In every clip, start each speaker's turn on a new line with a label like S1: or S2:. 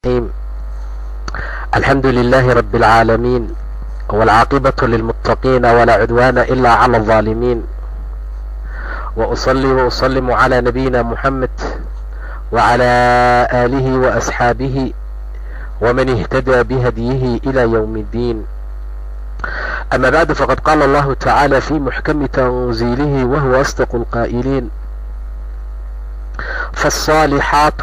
S1: الرحيم. الحمد لله رب العالمين، والعاقبة للمتقين ولا عدوان إلا على الظالمين، وأصلي وأسلم على نبينا محمد وعلى آله وأصحابه ومن اهتدى بهديه إلى يوم الدين. أما بعد، فقد قال الله تعالى في محكم تنزيله وهو أصدق القائلين: فالصالحات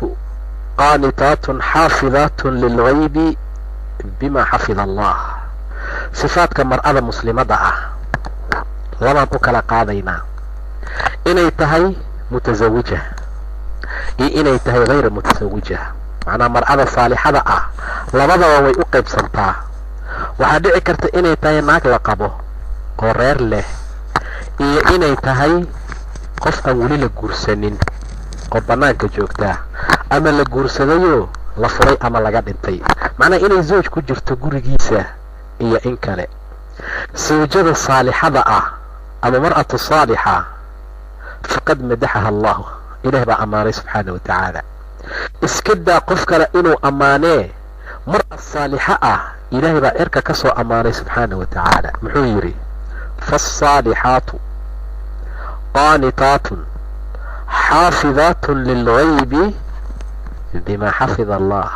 S1: qaanitaat xaafidaat lilgaybi bima xafida allah. sifaadka mar'ada muslimada ah labaan u kala qaadaynaa, inay tahay mutasawija iyo inay tahay hayra mutasawija. macnaa mar'ada saalixada ah labadaba way u qaybsantaa. waxaa dhici karta inay tahay naag la qabo oo reer leh, iyo inay tahay qof aan weli la guursanin oo banaanka joogtaa, ama la guursadayo la furay ama laga dhintay. macnaa inay zawj ku jirto gurigiisa iyo in kale. zawjada saalixada ah ama mar'atu saalixa faqad madaxaha allah, ilaah baa ammaanay subxaana wa tacaala. iska daa qof kale inuu ammaanee mar'a saalixa ah ilaahay baa cirka ka soo ammaanay subxaana wa tacaala. muxuu yidhi: faasaalixaatu qaanitaatun xaafidaatun lilgaybi bima xafida allah.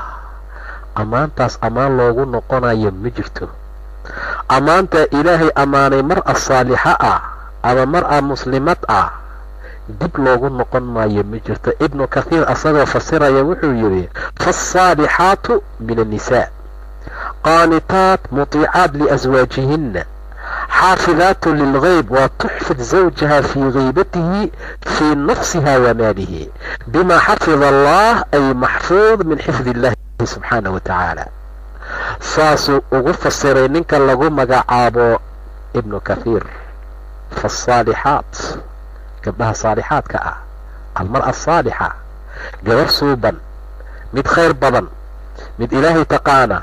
S1: ammaantaas ammaan loogu noqonayo ma jirto. ammaantaa ilaahay ammaanay mar'a saalixa ah ama mar'a muslimad ah dib loogu noqon maayo ma jirto. ibnu kathiir asagoo fasiraya wuxuu yidhi: faasaalixaatu min annisaa qaanitaat mutiicaat liaswaajihinna xaafidaatu lilgayb waa tuxfid zawjaha fii gaybatihi fii nafsiha wamaalihi bima xafida allah, ay maxfuud min xifdi illahi subxaana wa tacaala. saasuu ugu fasiray ninka lagu magacaabo ibnu kathiir. faasaalixaat, gabdhaha saalixaadka ah, almar'a saalixa, gabar suuban, mid khayr badan, mid ilaahay taqaana,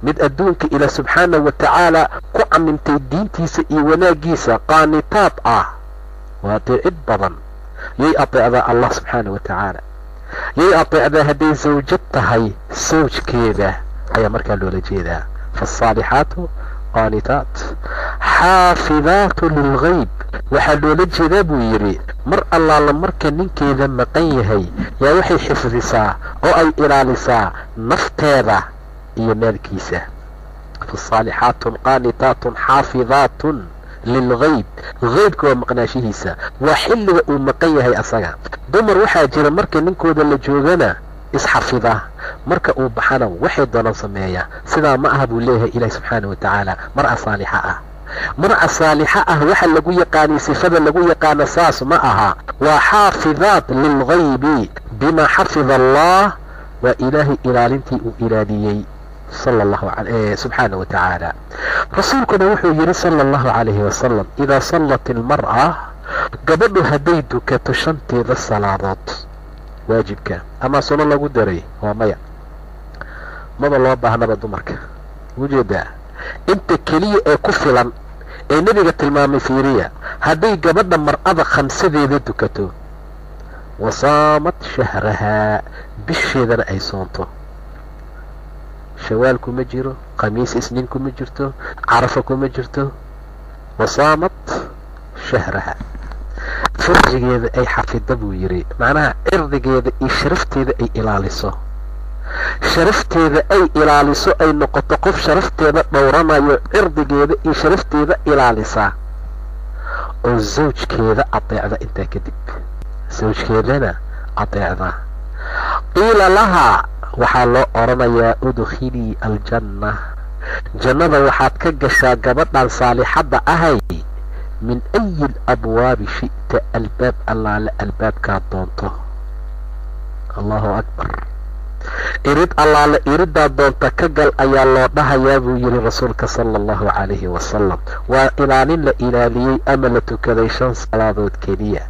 S1: mid adduunka ila subxaana wa tacaala ku camimtay diintiisa iyo wanaagiisa, qaanitaad ah, waa ateecid badan. yay ateecdaa allah subxaana wa tacaala, yay ateecdaa hadday zawjad tahay sawjkeeda ayaa markaa loola jeedaa. faasaalixaatu qaanitaat xaafidaatu lilgayb, waxaa loola jeedaa buu yidhi mar allaala marka ninkeeda maqan yahay yaa waxay xifdisaa oo ay ilaalisaa nafteeda iyo maalkiisa. faasaalixaatun qaanitaatun xaafidaatun lilgayb, gaybka waa maqnaashihiisa, waa xilliga uu maqan yahay asaga. dumar waxaa jira marka ninkooda la joogana isxafida, marka uu baxana waxay doonaan sameeya. sidaa ma aha buu leeyahay ilaah subxaana wa tacaala. mar'a saalixa ah, mar'a saalixa ah waxa lagu yaqaanay, sifada lagu yaqaana saas ma aha. waa xaafidaat lilgaybi bima xafida allah, waa ilaahay ilaalintii uu ilaaliyey subxaana wa tacaala. rasuulkuna wuxuu yidhi sala allahu calayhi wasalam: idaa sallat ilmar'a, gabadhu hadday dukato shanteeda salaadood waajibka ama suno lagu daray, waa maya, maba loo baahnaba dumarka. ujeedaa inta keliya ee ku filan ee nebiga tilmaamay fiiriya, hadday gabadha mar'ada khamsadeeda dukato, wasaamat shahrahaa, bisheedana ay soonto. shawaal kuma jiro, khamiis isniin kuma jirto, carafa kuma jirto. wasaamat shahraha, farjigeeda ay xafida buu yidhi, macnaha cirdigeeda iyo sharafteeda ay ilaaliso. sharafteeda ay ilaaliso, ay noqoto qof sharafteeda dhowranayo, cirdigeeda iyo sharafteeda ilaalisa, oo zawjkeeda ateecda. intaa kadib zawjkeedana ateecda. qiila lahaa, waxaa loo oranayaa: udkhilii aljanna, jannada waxaad ka gashaa gabadhan saalixadda ahay, min ayi alabwaabi shi'ta, albaab allaale albaabkaad doonto. allahu akbar. irid allaale iridaad doonta ka gal ayaa loo dhahayaa buu yidhi rasuulka sala allahu calayhi wasalam. waa ilaalin la ilaaliyey ama la tukaday 5 salaadood keliya,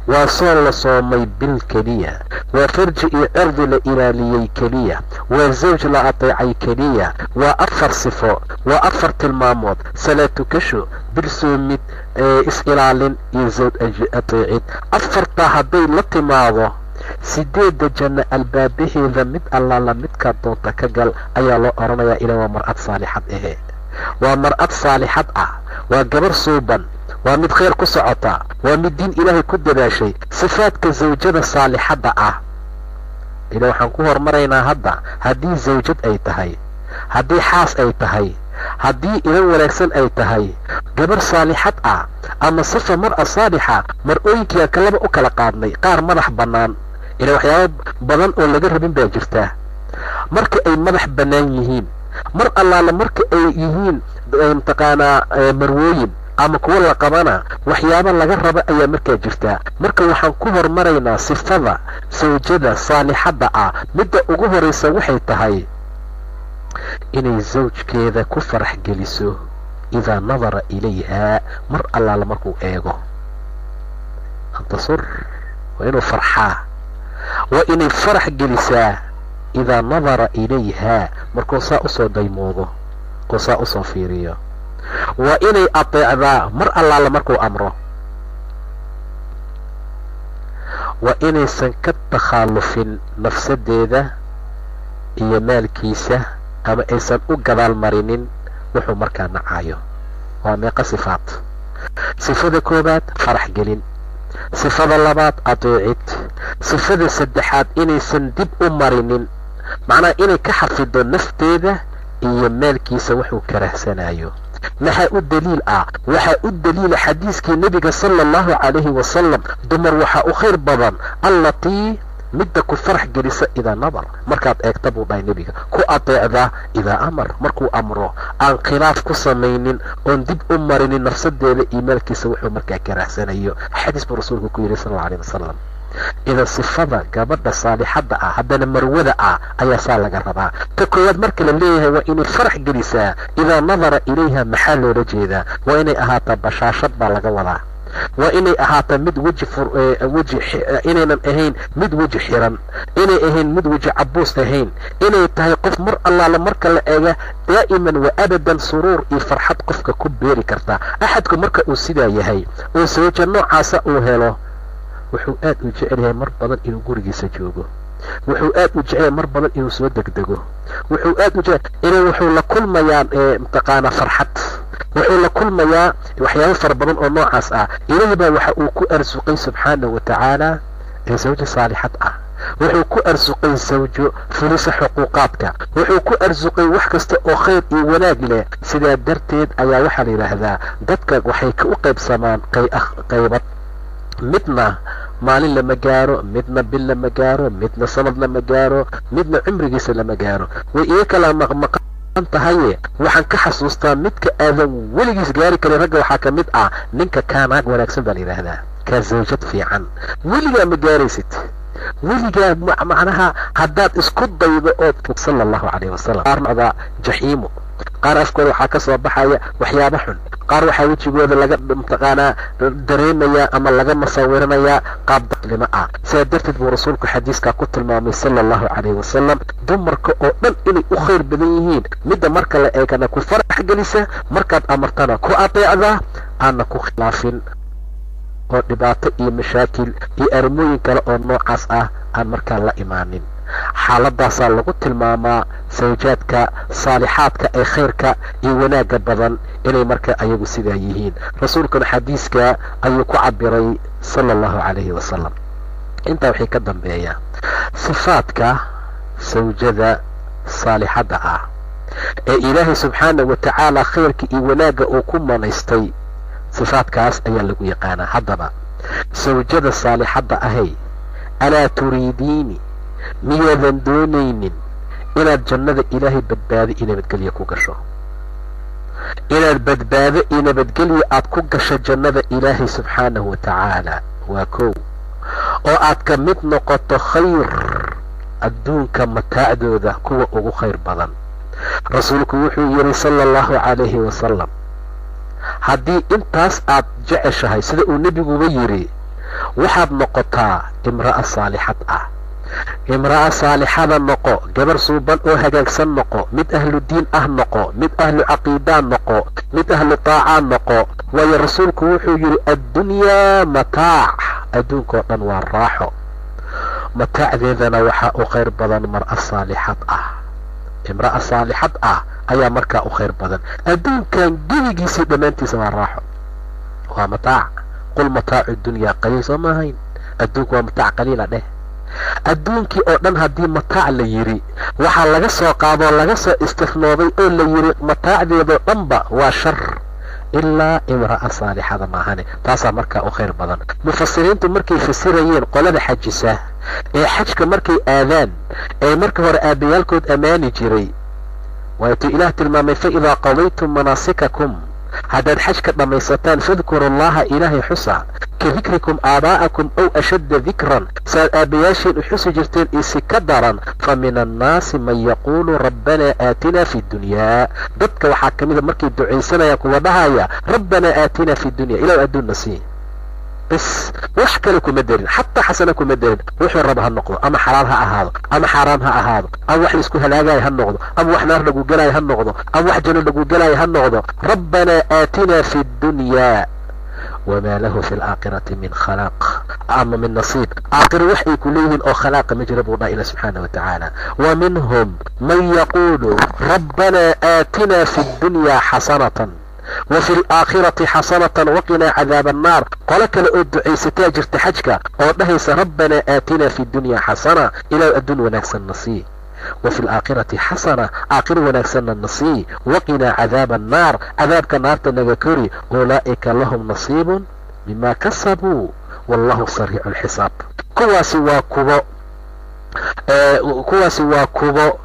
S1: waa soon la soomay bil keliya, waa farji iyo cirdi la ilaaliyey keliya, waa zawj la ateecay keliya, waa 4 sifo, waa 4 tilmaamood: salaad tukasho, bil soomid, is ilaalin iyo zawj ateecid. 4taa hadday la timaado sideeda janno albaabaheeda mid allaala midkaa doonta ka gal ayaa loo oranayaa ila waa mar'ad saalixad ahe, waa mar'ad saalixad ah, waa gabar suuban, waa mid khayr ku socota, waa mid diin ilaahay ku dadaashay. sifaadka zawjada saalixadda ah ila waxaan ku hormaraynaa hadda haddii zawjad ay tahay, haddii xaas ay tahay, haddii ilan wanaagsan ay tahay, gabar saalixad ah ama sifa mar'a saalixa. mar-ooyinkiia kalaba u kala qaadnay, qaar madax bannaan ila waxyaabo badan oo laga rabin baa jirta. marka ay madax bannaan yihiin, mar allaala marka ay yihiin mataqaanaa marwooyin ama kuwa la qabana waxyaaba laga raba ayaa markaa jirtaa. marka waxaan ku hormaraynaa sifada zawjada saalixadda ah. midda ugu horaysa waxay tahay inay zawjkeeda ku farax geliso idaa nadara ilayhaa, mar allaala markuu eego. antasur waa inuu farxaa, waa inay farax gelisaa idaa nadara ilayhaa, markuu saa usoo daymoodo oo saa usoo fiiriyo. waa inay ateecdaa mar allaala markuu amro. waa inaysan ka takhaalufin nafsadeeda iyo maalkiisa, ama aysan u gadaal marinin wuxuu markaa nacayo. waa meeqa sifaad. sifada koobaad farax gelin, sifada labaad adeecid, sifada saddexaad inaysan dib u marinin, macnaha inay ka xafido nafteeda iyo maalkiisa wuxuu karahsanayo. maxaa u daliil ah? waxaa u daliila xadiiskii nebiga sala allahu calayhi wasalam, dumar waxaa u khayr badan allatii midda ku farax gelisa idaa nadar, markaad eegta buu dhahay nebiga, ku adeecda idaa amar, markuu amro aan khilaaf ku samaynin, oon dib u marinin nafsadeeda iyo maalkiisa wuxuu markaa karahsanayo. xadiis buu rasuulku ku yidhi sal alla alayh wasalam. idan sifada gabadha saalixadda ah haddana marwada ah ayaa saa laga rabaa. ta koowaad marka la leeyahay waa inay farax gelisaa idaa nadara ilayha. maxaa loola jeedaa? waa inay ahaataa bashaashad baa laga wadaa. waa inay ahaataa mid inaynan ahayn mid weji xiran, inay ahayn mid weji cabuus ahayn, inay tahay qof mar allaala marka la eega daa'iman wa abadan suruur iyo farxad qofka ku beeri karta. axadku marka uu sidaa yahay oo sawja noocaasa uu helo, wuxuu aad u jecel yahay mar badan inuu gurigiisa joogo, wuxuu aad u jecel mar badan inuu soo degdego, wuxuu aad u jecel inuu wuxuu la kulmayaa mataqaanaa farxad, wuxuu la kulmayaa waxyaabo fara badan oo noocaas ah. ilaahay baa waxa uu ku arsuqay subxaanahu watacaala zawjo saalixad ah, wuxuu ku arsuqay zawjo fulisa xuquuqaadka, wuxuu ku arsuqay wax kasta oo khayr iyo wanaag leh. sidaa darteed ayaa waxaa la yidhaahdaa dadka waxay u qaybsamaan qaybad. midna maalin lama gaaro, midna bil lama gaaro, midna sanad lama gaaro, midna cumrigiisa lama gaaro. way iga kala maqmaqan tahaye waxaan ka xasuustaa midka aadan weligiis gaari karin ragga waxaa ka mid ah ninka kaa naag wanaagsan baa la yidhaahdaa, kaa zawjad fiican. weligaa ma gaaraysid, weligaa macnaha haddaad isku daydo ood sala allahu calayhi wasalam. qaarnada jaxiimo, qaar afkooda waxaa ka soo baxaya waxyaabo xun, qaar waxaa wejigooda laga mataqaanaa dareemayaa ama laga masawiranayaa qaab daklimo ah. sidaa darteed buu rasuulku xadiiskaa ku tilmaamay sala allahu calayhi wasalam dumarka oo dhan inay u khayr badan yihiin midda marka la eegana ku farax gelisa, markaad amartana ku adeecdaa, aana ku khilaafin oo dhibaato iyo mashaakil iyo arrimooyin kale oo noocaas ah aan markaa la imaanin. xaaladaasaa lagu tilmaamaa sawjaadka saalixaadka ee khayrka iyo wanaagga badan inay markaa ayagu sidaa yihiin. rasuulkuna xadiiska ayuu ku cabiray sala allahu calayhi wasalam. intaa waxay ka dambeeyaa sifaadka sawjada saalixadda ah ee ilaahay subxaanahu watacaala khayrka iyo wanaagga uu ku manaystay. sifaadkaas ayaa lagu yaqaanaa. haddaba sawjada saalixadda ahay, alaa turiidiini, miyaadan doonaynin inaad jannada ilaahay badbaado iyo nabadgelyo ku gasho, inaad badbaado iyo nabadgelyo aad ku gasho jannada ilaahay subxaanahu watacaala? waa kow. oo aad ka mid noqoto khayr adduunka mataacdooda kuwa ugu khayr badan. rasuulku wuxuu yidhi sala allahu calayhi wasalam, haddii intaas aad jeceshahay sida uu nebiguba yidhi, waxaad noqotaa imra'a saalixad ah. imra'a saalixada noqo, gabar suuban oo hagaagsan noqo, mid ahlu diin ah noqo, mid ahlu caqiidaan noqo, mid ahlu taacaan noqo. waayo rasuulku wuxuu yidhi addunyaa mataac, adduunkao dhan waa raaxo. mataacdeedana waxaa u khayr badan mar'a saalixad ah. imra'a saalixad ah ayaa markaa u khayr badan. adduunkan gebigiisii dhammaantiisa waa raaxo, waa mataac. qul mataacu dunyaa qaliil, soo maahayn? adduunku waa mataac qaliila dheh. adduunkii oo dhan haddii mataac la yidhi, waxaa laga soo qaadoo laga soo istifnooday oo la yidhi mataacdeedoo dhanba waa shar ilaa imra'a saalixada maahane. taasaa markaa u khayr badan. mufasiriintu markay fasirayeen qolada xajisa ee xajka markay aadaan ee marka hore aabbayaalkood ammaani jiray, waatuu ilaah tilmaamay faidaa qadaytum manaasikakum, haddaad xajka dhammaysataan fadkuru allaha ilaahay xusa ka dikrikum aabaa'akum ow ashadda dikran, saaad aabbayaasheen u xusi jirteen isi ka daran. fa min annaasi man yaquulu rabbanaa aatinaa fi dunyaa, dadka waxaa ka mida markay ducaysanayaan kuwa dhahaya rabbanaa aatinaa fi dunya, ilaw adduunna sii bas, wax kale kuma darin, xataa xasana kuma darin. wuxuu raba ha noqdo, ama xalaal ha ahaado ama xaaraam ha ahaado, ama wax laisku halaagaya ha noqdo, ama wax naar lagu gelaya ha noqdo, ama wax jano lagu gelaya ha noqdo. rabbanaa aatinaa fi dunyaa wamaa lahu fi alaakhirati min khalaaq ama min nasiib. aakhiro wax ay ku leeyihiin oo khalaaqa ma jira buu dhaha ilah subxaana wa tacaala. wa minhum man yaquulu rabbanaa aatinaa fi dunyaa xasanatan wafi alaakhirati xasanatan waqinaa cadaaba annaar. qolo kale oo ducaysataa jirta xajka oo dhahaysa rabbanaa aatinaa fi dunyaa xasana, ilaw adduun wanaagsan na sii, wafi alaakhirati xasana, aakhiro wanaagsanna na sii, waqinaa cadaaba annaar, cadaabka naarta naga kori. ulaa'ika lahum nasiibun mima kasabuu wallahu sariicu alxisaab. kuwaasi waa kuwo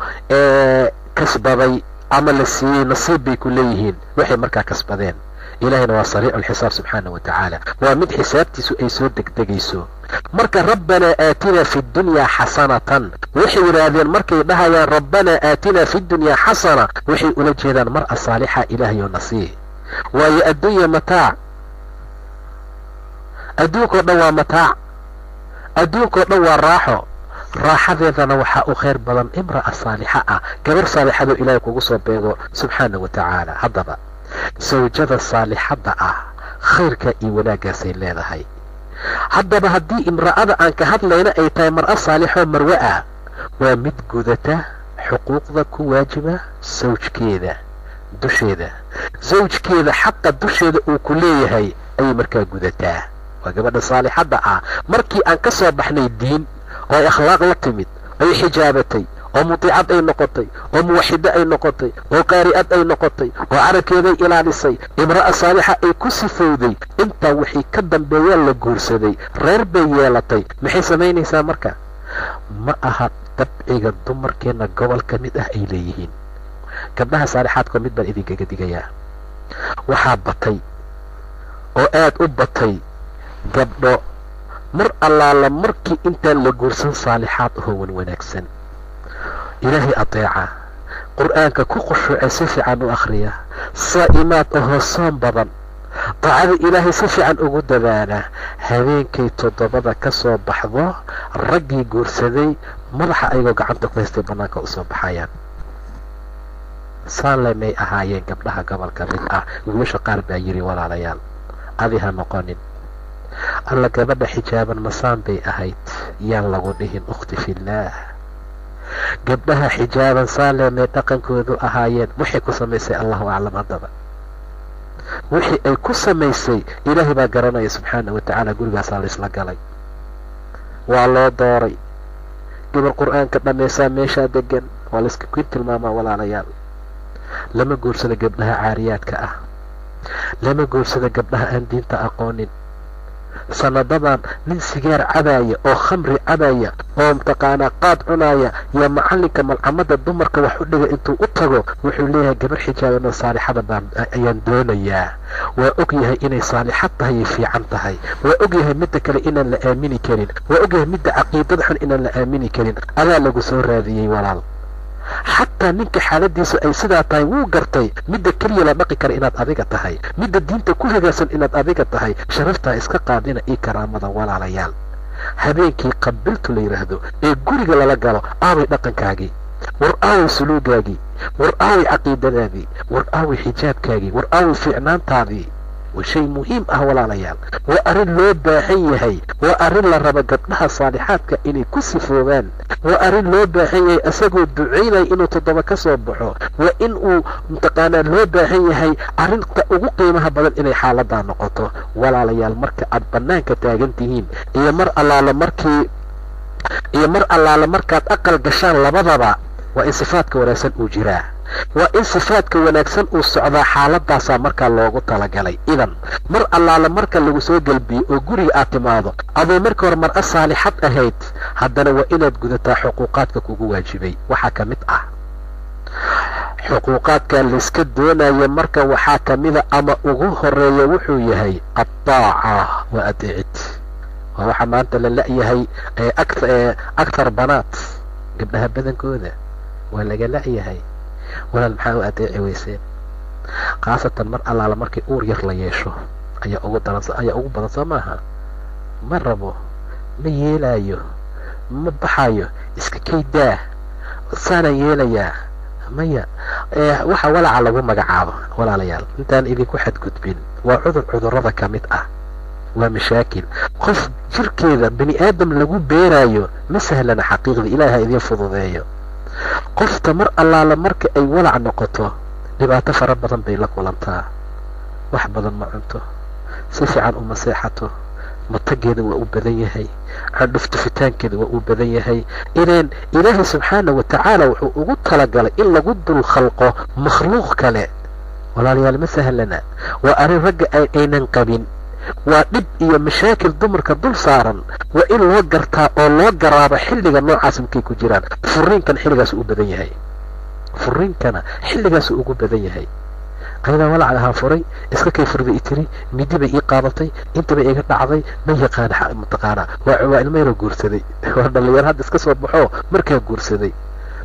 S1: kasbaday ama la siiyey, nasiib bay ku leeyihiin waxay markaa kasbadeen. ilaahayna waa sariicu alxisaab subxaana wa tacaala, waa mid xisaabtiisu ay soo degdegayso. marka rabbanaa aatinaa fi dunyaa xasanatan, waxay yidhaahdeen markay dhahayaan rabbanaa aatinaa fi dunyaa xasana, waxay ula jeedaan mar'a saalixa ilaahayoo nasii. waayo adduunya mataac, adduunkao dhan waa mataac, adduunkao dhan waa raaxo. raaxadeedana waxaa u khayr badan imra'a saalixa ah, gabar saalixadoo ilaahay kugu soo beego subxaana wa tacaala. haddaba sawjada saalixadda ah khayrka iyo wanaaggaasay leedahay. haddaba haddii imra'ada aan ka hadlayna ay tahay mar'a saalixoo marwe ah, waa mid gudata xuquuqda ku waajiba sawjkeeda dusheeda. sawjkeeda xaqa dusheeda uu ku leeyahay ayay markaa gudataa. waa gabadha saalixadda ah markii aan ka soo baxnay diin oo ay akhlaaq la timid, ay xijaabatay, oo mutiicad ay noqotay, oo muwaxido ay noqotay, oo qaari'ad ay noqotay, oo carabkeeday ilaalisay, imra'a saalixa ay ku sifowday. intaa wixii ka dambeeyaan la guursaday, reer bay yeelatay. maxay samaynaysaa marka? ma aha dabciga dumarkeenna gobol ka mid ah ay leeyihiin. gabdhaha saalixaadkoo mid baan idinkaga digayaa, waxaa batay oo aad u batay gabdho mar allaala markii intaan la guursan saalixaad ahoo wan wanaagsan, ilaahay adeeca, qur'aanka ku khushuuce si fiican u akhriya, saa'imaad ahoo soon badan, daacada ilaahay si fiican ugu dadaala. habeenkay 7 ka soo baxdo, raggii guursaday madaxa ayagoo gacanta ku haystay bannaanka u soo baxayaan. saan lemay ahaayeen gabdhaha gobolka mid ah. wiilasha qaar baa yidhi walaalayaal adi ha noqonin, alla gabadha xijaaban masaan bay ahayd, yaan lagu dhihin ukhti fillaah. gabdhaha xijaaban saalemay dhaqankoodu ahaayeen, waxay ku samaysay allahu aclam. haddaba wixii ay ku samaysay ilaahay baa garanaya subxaana wa tacaala. gurigaasaa laysla galay, waa loo dooray. gabar qur'aanka dhammaysaa meeshaa degan, waa layska ku tilmaamaa walaalayaal. lama guursada gabdhaha caariyaadka ah, lama guursada gabdhaha aan diinta aqoonin. sanadadan nin sigaar cabaya oo khamri cabaya oo mataqaanaa qaad cunaya iyo macalinka malcamada dumarka wax u dhiga intuu u tago wuxuu leeyahay gabar xijaaban oo saalixada ayaan doonayaa. waa og yahay inay saalixad tahay fiican tahay, waa og yahay midda kale inaan la aamini karin, waa og yahay midda caqiidada xun inaan la aamini karin. adaa lagu soo raadiyey walaal. xataa ninka xaaladiisu ay sidaa tahay wuu gartay midda keliya la dhaqi kara inaad adiga tahay, midda diinta ku hagaagsan inaad adiga tahay. sharaftaa iska qaadina io karaamada walaalayaal. habeenkii qabiltu la yidhaahdo ee guriga lala galo, aaway dhaqankaagii, war aaway suluugaagii, war aaway caqiidadaadii, war aaway xijaabkaagii, war aaway fiicnaantaadii. وشيء مهم ولا ليال وأرن لو باحيه وأرن لرب قبلها صالحاتك إني كسفوان وأرن لو باحيه أسقو الدعيني إنه تضبك صبحه وإنه متقانا لو باحيه أرن قيمها بدل إني حالة نقطه ولا ليال مرك أدبنانك تاجنتهين إيا مر الله لمركات أقل قشان لبضبا وإن صفاتك وناكسن أجراه وإن صفاتك وناكسن أسعدا حالة داسا مركا لوغو تلقالي إذن مر الله لمركا لوغو سو قلبي وقري آتماضو أبو مركا ورمر الصالحات أهيت هدنا وإناد قدتا حقوقاتك كوغو واجبي وحاكمت حقوقاتك اللي اسكدونا يمركا وحاكمت أما أغوه الرئي وحو يهي الطاعة وأدعت وهو حمانت للأي هي أكثر بنات قبلها بدن كوذا ولا قلأي هي ولا المحاو أدعي ويسين خاصة المرأة على مركي أور يخلى يشو أي أغو بنصا ماها مربو ميلايو مبحايو اسك كيداه سانا يلايا ميا وحا ولا على مقعابة ولا ليال انتان إذيك واحد كتبين وعذر رضا كمتأة ومشاكل قف جر كذا بني آدم لقو بيرايو مسهلنا حقيقة إلهي إذين فضوذيو قف تمر الله لمرك أي ولع نقطه لبا تفرب بضن بيلك ولمتها وحبضا ما عنته سيسي عن مسيحته متقيد وأبذيهي عن افتفتان كذا وأبذيهي إذن إلهي سبحانه وتعالى وقد تلقى إلا قد الخلق مخلوق كلا ولا ليال مسهلنا وأري رقع أين قبين ودب iyo mashaakil dumarka dul saaran waa in loo gartaa oo loo garaabo xilliga noocaas markay ku jiraan furiinkan xilligaas uu badan yahay furiinkana xilligaas uu ugu badan yahay ayada wala calaha furay iska kay furday itiri midi bay ii qaadatay inta bay iga dhacday ma yaqaan mutaqaana waa ilmo yar guursaday waa dhalinyar hadda iska soo baxo markaa guursaday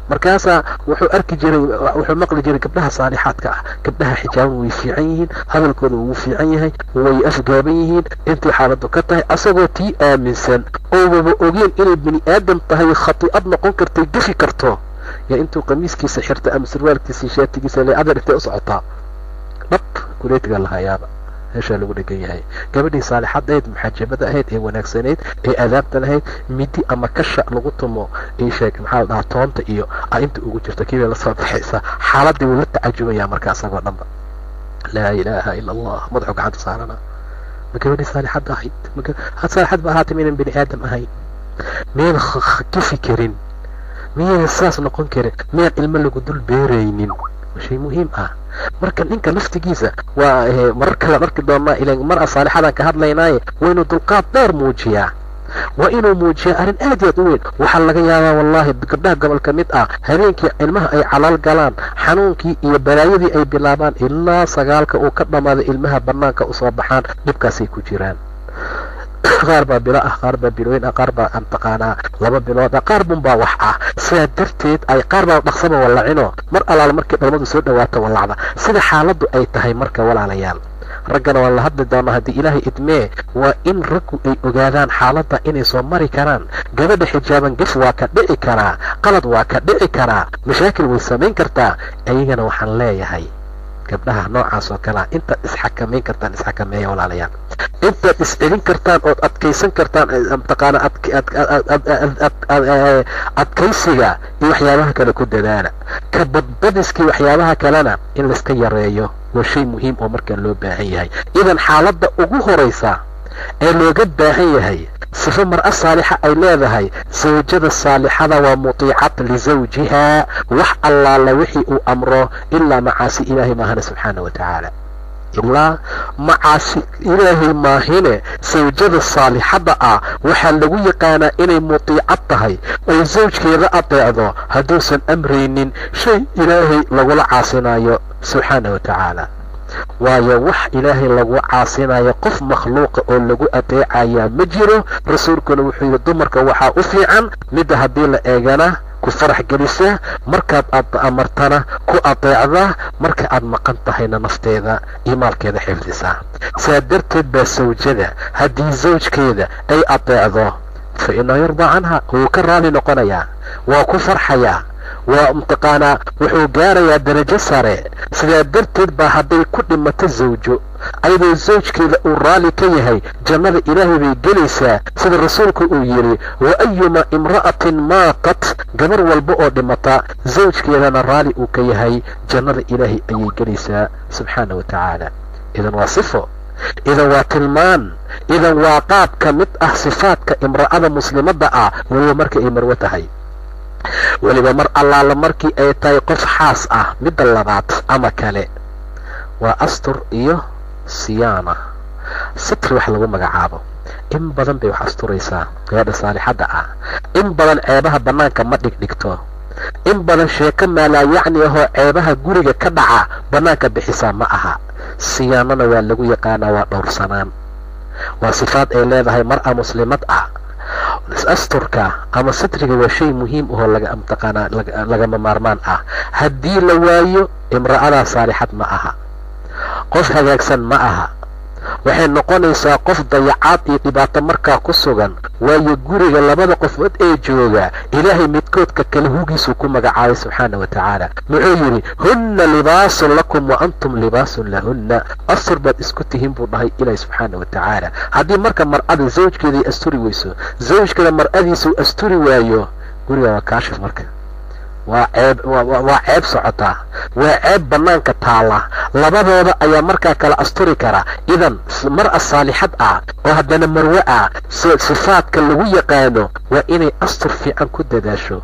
S1: markaasa wuxuu arki jiray wuxuu maqli jiray gabdhaha saalixaadka ah gabdhaha xijaaban way fiican yihiin hadalkooda wuu fiican yahay way afgaaban yihiin intii xaaladu ka tahay asagoo tii aaminsan oo waba ogeen inay bini aadam tahay khati'ad noqon kartay gafi karto yaa intuu qamiiskiisa xirta ama surwaalkiisa shaatigiisa leecada dhigtay u socotaa dhab kuleetiga lahayaaba هشا لو دغياhay gabadhii saalixadeed muxajabada ahayd ee wanaagsaneed ee adaabta lahayd midi ama kasha lagu tumo ee sheeg maxaa la toonta iyo inta ugu jirta kiiba la soo baxaysa xaaladii wuu la tacajubaya markaas asagoo dhanba la ilaaha illa allah madxu gacanta saarana gabadhii saalixada ahayd saalixad baa haatay min bini aadam ahayd meel kifi karin meel saas noqon karin meel ilmo lagu dul beeraynin شيء مهم marka ninka naftigiisa waa marka la arki doona ilaa mar saalixada ka hadlaynay waa inuu dulqaad dheer muujiyaa waa inuu muujiyaa arin aad iyo weyn waxa laga yaabaa wallahi gabdhaha gobolka mid habeenkii ilmaha ay calaal galaan xanuunkii iyo balaayadii ay bilaabaan ilaa sagaalka uu ka dhamaado ilmaha banaanka u soo baxaan dibkaasay ku jiraan qaarba bila qaarba bilooyin qaarba antaqaana laba bilood qaarbunba wax sida darteed ay qaarba dhaqsaba walacino mar alaal markii dhalmadu soo dhawaato walacda sida xaaladu ay tahay marka walaalayaal ragana wala hadda doona hadii ilaahay idmee waa in raggu ay ogaadaan xaaladda inay soo mari karaan gabadha xijaaban gaf waa ka dhici karaa qalad waa ka dhici karaa mashaakil way samayn kartaa ayagana waxaan leeyahay gabdhaha noocaas oo kala inta isxakameyn kartaan isxakameeya walaalayaal inta iscelin kartaan oo adkaysan kartaan taqaana adkaysiga iyo waxyaabaha kale ku dadaala ka badbadiskii waxyaabaha kalena in la iska yareeyo waa shay muhiim oo markaa loo baahan yahay idan xaaladda ugu horeysa ee looga baahan yahay صفة مرأة صالحة أي لها زوجة الصالحة ومطيعة لزوجها وح الله لوحي أمره إلا معاصي إلهي ماهنا سبحانه وتعالى إلا معاصي إلهي ماهنا زوجة الصالحة وحلو يقانا إني مطيعتها أي زوج كذا أطيعه هدوسا أمرين شيء إلهي لولا عاصنا سبحانه وتعالى waayo wax ilaahay lagu caasinayo qof makhluuq oo lagu adeecaya ma jiro rasuulkuna wuxuu yiri dumarka waxa u fiican mid hadii la eegana ku farax galisa markaad amartana ku adeecda marka aad maqan tahayna nafteeda iyo maalkeeda xifdisa saadarteed baa zawjada hadii zawjkeeda ay adeecdo fa inna yarda anha uu ka raali noqonaya waa ku farxaya ومتقانا وحو غاريا درجة سارة sidaa darteed baa hadday ku dhimato zawjo ayadoo zawjkeeda uu raali ka yahay jannada ilaahay bay gelaysaa sida rasuulku uu yidhi wa ayuma imra'atin maatat gabar walba oo dhimata zawjkeedana raali uu ka yahay jannada ilaahay ayay gelaysaa subxaana wa tacaala. idan waa sifo, idan waa tilmaan, idan waa qaab ka mid ah sifaadka imra'ada muslimadda ah weliba marka ay marwo tahay, weliba mar allaala markii ay tahay qof xaas ah. midda labaad ama kale waa astur iyo siyaana, satri wax lagu magacaabo. in badan bay wax asturaysaa gabadha saalixadda ah, in badan ceebaha bannaanka ma dhigdhigto, in badan sheeko maalaa yacni ahoo ceebaha guriga ka dhaca bannaanka bixisaa ma aha. siyaanana waa lagu yaqaanaa, waa dhowrsanaan, waa sifaad ay leedahay mar'a muslimad ah. asturka ama satriga waa shay muhiim ahoo lagama maarmaan ah. haddii la waayo imra'adaa saalixad ma aha, qof hagaagsan ma aha, waxay noqonaysaa qof dayacaad iyo dhibaato markaa ku sugan. waayo guriga labada qofood ee jooga ilaahay midkoodka kale hugiisuu ku magacaabay subxaana wa tacaala. muxuu yidhi hunna libaasun lakum wa antum libaasun lahunna, astur baad isku tihiin buu dhahay ilaahay subxaana wa tacaala. haddii marka mar'ada zawjkeeday asturi weyso, zawjkeeda mar'adiisuu asturi waayo, guriga waa kaashif marka, waa ceeb socotaa, waa ceeb bannaanka taala. labadooda ayaa markaa kala asturi kara. idan mar'a saalixad ah oo haddana marwe ah, sifaadka lagu yaqaano waa inay astur fiican ku dadaasho,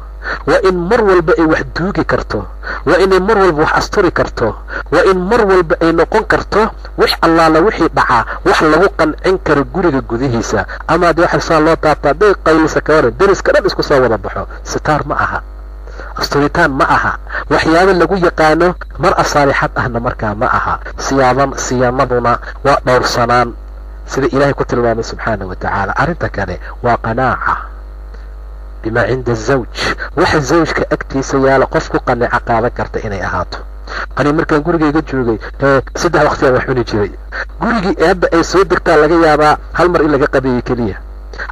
S1: waa in mar walba ay wax duugi karto, waa inay mar walba wax asturi karto, waa in mar walba ay noqon karto wax allaala wixii dhacaa wax lagu qancin karo guriga gudihiisa. ama haddii waxa saa loo taabtaa day qaylisa ka waran deriska dhan isku soo wada baxo, sitaar ma aha, asturitaan ma aha, waxyaabo lagu yaqaano mar'a saalixad ahna markaa ma aha. siyaanaduna waa dhowrsanaan sida ilaahay ku tilmaamay subxaana wa tacaala. arrinta kale waa qanaaca bimaa cinda azawj, waxa zawjka agtiisa yaala qof ku qanaaco qaadan karta inay ahaato. ani markaan gurigayga joogay 3 waqtiyaa wax cuni jiray, gurigii hadda ay soo degtaa laga yaabaa hal mar in laga qabeeyo keliya,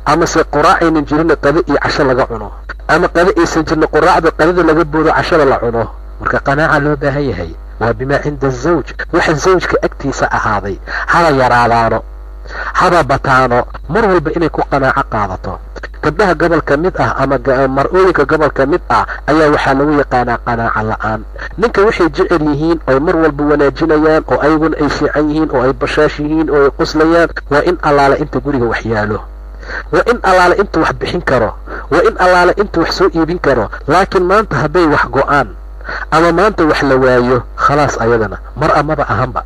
S1: ama se quraacaynan jirin qado iyo casho laga cuno, ama qado aysan jirin quraacda qadada laga boodo cashada la cuno. marka qanaaca loo baahan yahay waa bimaa cinda azawj, waxa zawjka agtiisa ahaaday, haba yaraadaano haba bataano, mar walba inay ku qanaaco qaadato. gabdhaha gobol ka mid ah ama mar'ooyinka gobol ka mid ah ayaa waxaa lagu yaqaanaa qanaaco la'aan. ninka waxay jecel yihiin oo mar walba wanaajinayaan, oo ayaguna ay fiican yihiin, oo ay bashaash yihiin, oo ay qoslayaan, waa in allaala inta guriga wax yaalo, waa in allaale intuu wax bixin karo, waa in allaale intuu wax soo iibin karo. laakiin maanta hadday wax go'aan ama maanta wax la waayo, khalaas ayadana mar'a maba ahanba,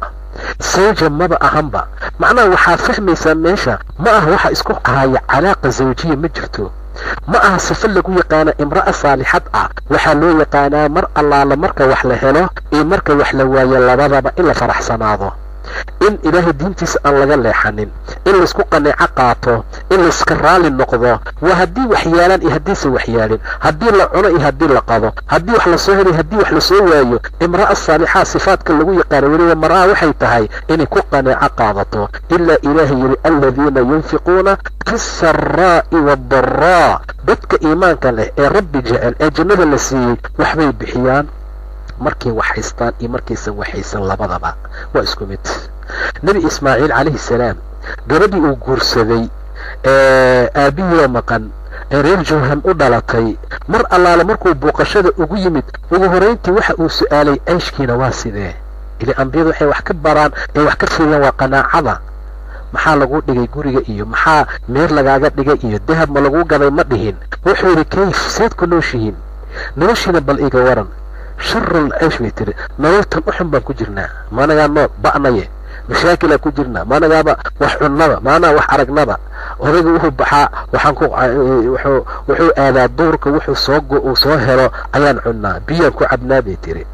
S1: zawja maba ahanba. macnaha waxaa fahmaysaa meesha ma aha waxa isku ahaya calaaqa zawjiya ma jirto, ma aha sifo lagu yaqaana imra'a saalixad ah. waxaa loo yaqaanaa mar allaala marka wax la helo iyo marka wax la waayo labadaba in la faraxsanaado, in ilaahay diintiisa aan laga leexanin, in laisku qanaaco qaato, in laiska raali noqdo. waa haddii wax yaalaan iyo haddiise wax yaalin, haddii la cuno iyo haddii la qado, haddii wax lasoo helo haddii wax lasoo waayo. imra'a saalixa sifaadka lagu yaqaano weliba mar'a waxay tahay inay ku qanaaco qaadato. ilaa ilaahay yidhi aladiina yunfiquuna fi saraa'i waaddaraa, dadka iimaanka leh ee rabbi jecel ee jannada la siiyey waxbay bixiyaan markay wax haystaan iyo markaysan wax haysan, labadaba waa isku mid. nebi ismaaciil calayhi salaam gabadhii uu guursaday aabihii oo maqan ee reer jawham u dhalatay, mar allaale markuu booqashada ugu yimid, ugu horayntii waxa uu su'aalay ayshkiina waa sidee. ili ambiyadu waxay wax ka baraan ee wax ka fiiriyaan waa qanaacada. maxaa lagu dhigay guriga iyo maxaa meer lagaaga dhigay iyo dahab ma lagu gaday ma dhihin. wuxuu yidhi kayf seed ku nooshihiin, noloshiina bal iga waran. sharal aysh bay tiri, nololtan u xun baan ku jirnaa, maanagaa nool ba'naye, mashaakilaa ku jirnaa, maanagaaba wax cunnaba, maanaa wax aragnaba. odayga wuxuu baxaa wuxuu aadaa duurka, wuxuu soo helo ayaan cunnaa, biyaan ku cabnaa bay tiri.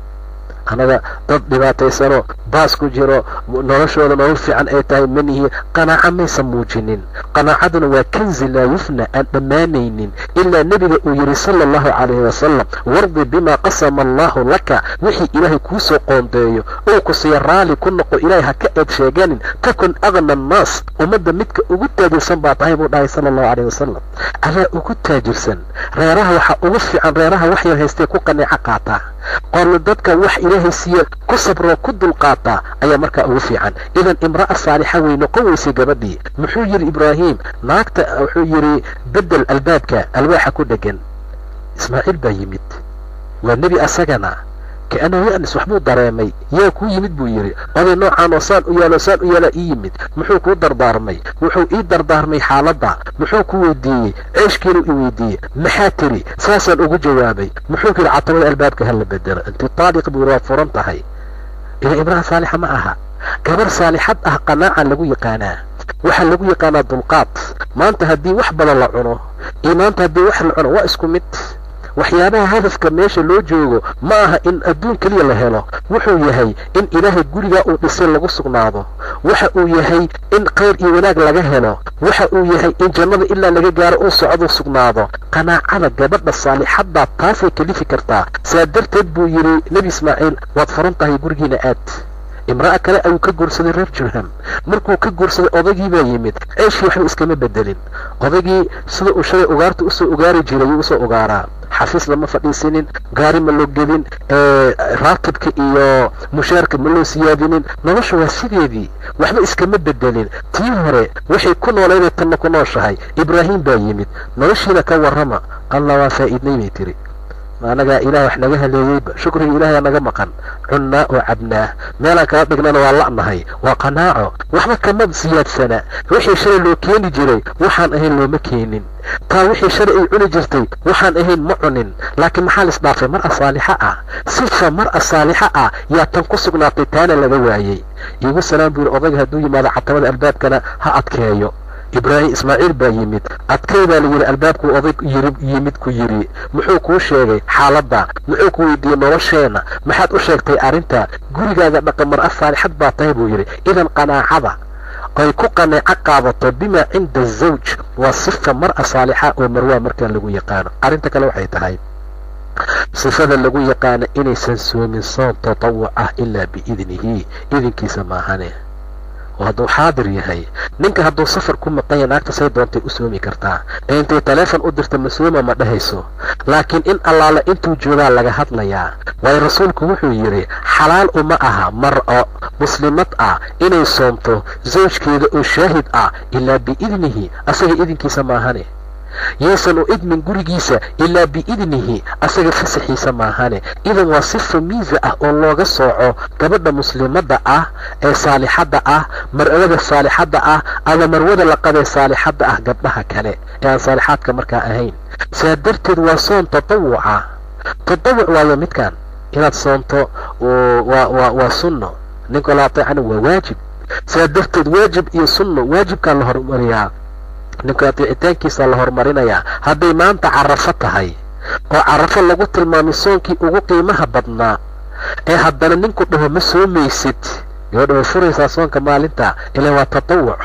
S1: anaga dad dhibaataysanoo baas ku jiro, noloshooda nolol fiican ay tahay manihi. qanaaco maysan muujinin. qanaacaduna waa kanzi laa yufna, aan dhammaanaynin. ilaa nebiga uu yidhi sala allahu calayhi wasalam, wardi bimaa qasama allahu laka, wixii ilaahay kuu soo qoondeeyo oo ku sii raali ku noqo, ilaahay ha ka eed sheeganin. takun agna annaas, ummadda midka ugu taajirsan baa tahay buu dhahay sala allahu calayhi wasalam. adaa ugu taajirsan reeraha, waxaa ugu fiican reeraha wax yar haystee ku qanaaco qaataa. qorna dadka wax ilaahay siiye ku sabroo ku dulqaataa ayaa markaa ugu fiican. idan imra'a saalixa way noqon weysay gabadhii. muxuu yidhi ibraahim? naagta wuxuu yidhi bedel albaabka alwaaxa ku dhegan. ismaaciil baa yimid, waa nebi asagana كأنه يأنس وحبو درامي يا كو يمد بو يري oday noocaan oo saan u yaala ii yimid. muxuu ku dardaarmay? wuxuu ii dardaarmay xaaladda. muxuu ku weydiiyey? ceeshkiinu i weydiiyey. maxaa tiri? saasaan ugu jawaabay. muxuu kiri catabada albaabka hala bedelo. intii taaliq buu waad furan tahay. ila imra'a saalixa ma aha. gabar saalixad ah qanaaca lagu yaqaanaa. waxaa lagu yaqaanaa dulqaad. maanta haddii wax badan la cuno iyo maanta haddii wax la cuno waa isku mid. waxyaabaha hadafka meesha loo joogo ma aha in adduun keliya la helo. wuxuu yahay in ilaahay gurigaa uu dhisay lagu sugnaado. waxa uu yahay in khayr iyo wanaag laga helo. waxa uu yahay in jannada ilaa laga gaaro uu socdo sugnaado. qanaacada gabadha saalixaddaa taasay kalifi kartaa. saa darteed buu yidhi nebi ismaaciil waad furan tahay gurigiina aad. imra'a kale ayuu ka guursaday reer jurham. markuu ka guursaday odaygii baa yimid. ceeshii waxba iskama bedelin. odaygii sida uu shalay ugaarta usoo ugaari jiray yuu usoo ugaaraa. xafiis lama fadhiisinin, gaari ma loo gedin, raakibka iyo mushaarka ma loo siyaadinin. nolosha waa sideedii, waxba iskama bedelin. tii hore waxay ku nooleeday tanna ku nooshahay. ibraahim baa yimid. noloshiina ka warrama. allah waa faa'iidnay bay tiri. anagaa ilaah wax naga haleeyeyba, shukriga ilaahay naga maqan. cunnaa oo cabnaa, meelaan kala dhignana waa la'nahay. waa qanaaco. waxba kama siyaadsana. wixii shalay loo keeni jiray waxaan ahayn looma keenin. taa wixii shalay ay cuni jirtay waxaan ahayn ma cunin. laakiin maxaa lisdhaafay? mar'a saalixa ah. sifa mar'a saalixa ah yaa tan ku sugnaatay, taana laga waayey. iigu salaam buu yidhi odayga hadduu yimaado catabada albaabkana ha adkeeyo. ibraahim ismaaciil baa yimid. adkeedaa la yidhi albaabkuu oday yimid ku yidhi. muxuu kuu sheegay xaaladda? muxuu ku weydiiyey nolosheenna? maxaad u sheegtay arrinta? gurigaaga dhaqan mar'a saalixad baa tahay buu yidhi. idan qanaacada ay ku qanaaco qaadato bimaa cinda azawj waa sifa mar'a saalixa oo marwaa markaa lagu yaqaano. arrinta kale waxay tahay sifada lagu yaqaano inaysan soomin soon tatawuc ah ilaa biidnihi, idinkiisa maahane. oo hadduu xaadir yahay, ninka hadduu safar ku maqan yahay naagta say doontay u soomi kartaa. ee intay taleefon u dirta ma sooma ma dhahayso. laakiin in allaala intuu joogaa laga hadlayaa. waayo rasuulku wuxuu yidhi xalaal uma aha mar'o muslimad ah inay soomto zawjkeeda oo shaahid ah ilaa biidnihi, asaga idinkiisa maahane. yaysan u idmin gurigiisa ilaa biidnihi, asaga fasaxiisa maahane. idan waa sifa miisa ah oo looga sooco gabadha muslimadda ah ee saalixadda ah, mar'awada saalixadda ah ama marwada laqabee saalixadda ah gabdhaha kale ee aan saalixaadka markaa ahayn. saa darteed waa soon tatawuca. tatawuc waayo midkan inaad soonto waa sunno. ninka la ateecana waa waajib. saa darteed waajib iyo sunno, waajibkaa la hormariyaa, ninka ateecitaankiisa la horumarinayaa. hadday maanta carafo tahay oo carafo lagu tilmaamay soonkii ugu qiimaha badnaa, ee haddana ninku dhaho ma soomaysid, gabadha way furaysaa soonka maalinta. ilaa waa tatawuc,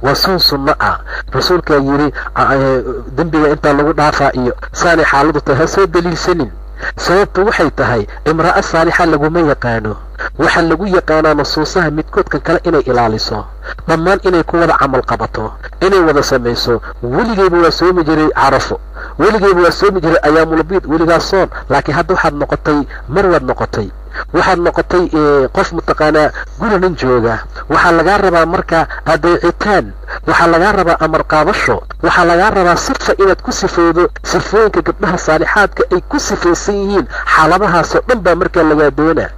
S1: waa soon sunno ah. rasuulkaa yidhi dembiga intaa lagu dhaafaa iyo saanay xaaladu tahay ha soo daliilsanin. sababtu waxay tahay imra'a saalixa laguma yaqaano. waxaa lagu yaqaanaa nusuusaha midkoodkan kale inay ilaaliso, dhammaan inay ku wada camal qabato, inay wada samayso. weligeyba waa soomi jiray carafo, weligeyba waa soomi jiray ayaamulbiid, weligaa soon. laakiin hadda waxaad noqotay marwaad noqotay. waxaad noqotay qof mataqaanaa guri nin jooga. waxaa lagaa rabaa marka adeecitaan, waxaa lagaa rabaa amar qaadasho, waxaa lagaa rabaa sifa inaad ku sifowdo sifooyinka gabdhaha saalixaadka ay ku sifaysan yihiin. xaaladahaasoo dhan baa markaa lagaa doonaa.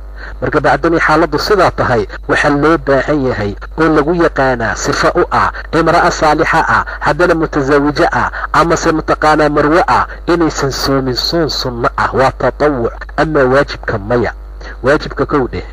S1: marka bacdamay xaaladdu sidaa tahay waxaa loo baahan yahay oo lagu yaqaanaa sifa u ah imra'a saalixa ah, haddana mutasaawijo ah amase mataqaanaa marwe ah, inaysan soomin soon sunno ah. waa tatawuc. amaa waajibka maya. waajibka kow dheh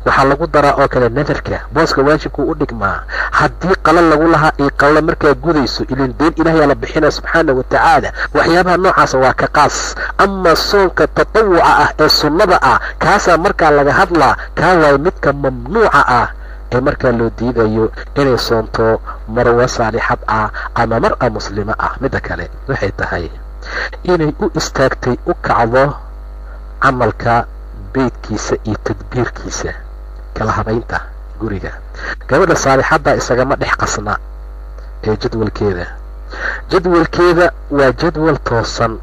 S1: waxaa lagu daraa oo kale nadarka, booska waajibku u dhigmaa. haddii qala lagu lahaa iyo qalla markaa gudayso, ilin deen ilaahay la bixinaa subxaana wa tacaala. waxyaabaha noocaasa waa ka qaas. amaa soonka tatawuca ah ee sunnada ah, kaasaa markaa laga hadlaa. kaa waayo midka mamnuuca ah ee markaa loo diidayo inay soonto marwa saalixad ah ama mar'a muslima ah. midda kale waxay tahay inay u istaagtay u kacdo camalka beydkiisa iyo tadbiirkiisa, kala habaynta guriga. gabadha saalixadda isagama dhex qasna ee jadwalkeeda waa jadwal toosan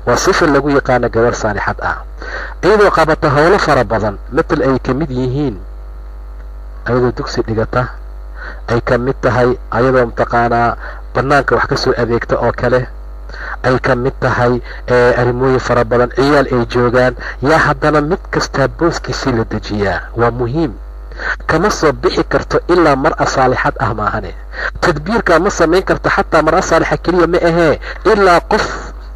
S1: وصفة لغو يقانا قبر صالحات ايضا قابطة هولا فربضا مثل اي كميد يهين ايضا دكسي لغتا ay ka mid tahay ayadoo mtaqaanaa banaanka wax ka soo adeegta oo kale ay ka mid tahay arrimooyin fara badan ciyaal ay joogaan yaa haddana mid kastaa booskiisii la dejiyaa waa muhiim kama soo bixi karto ilaa mar'a saalixad maahane tadbiirka ma samayn karto xataa mar'a saalixa keliya ma ahee ilaa qof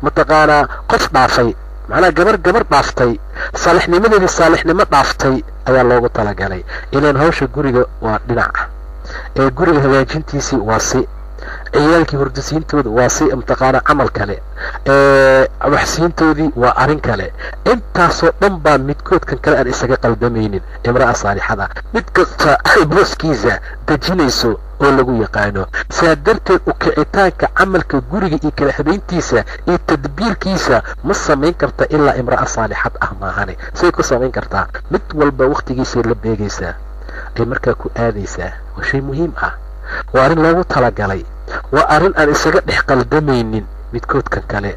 S1: mtaqaanaa qof dhaafay macnaa gabar dhaaftay saalixnimadeedii saalixnimo dhaaftay ayaa loogu talagalay ilaan hawsha guriga waa dhinac guriga hagaajintiisii waa si ciyaalkii hurdisiintooda waa si mtaqaana camal kale waxsiintoodii waa arin kale intaasoo dhan baa midkoodkan kale aan isaga qaldamaynin imra'a saalixada mid kasta booskiisa dejinayso oo lagu yaqaano saa darteed u kicitaanka camalka guriga iyo kala habeyntiisa iyo tadbiirkiisa ma samayn karta ilaa imra'a saalixad maahane say ku samayn kartaa mid walba waqtigiisay la beegaysaa ay markaa ku aadaysaa waa shay muhiim waa arrin loogu talagalay waa arrin aan isaga dhex qaldamaynin midkoodkan kale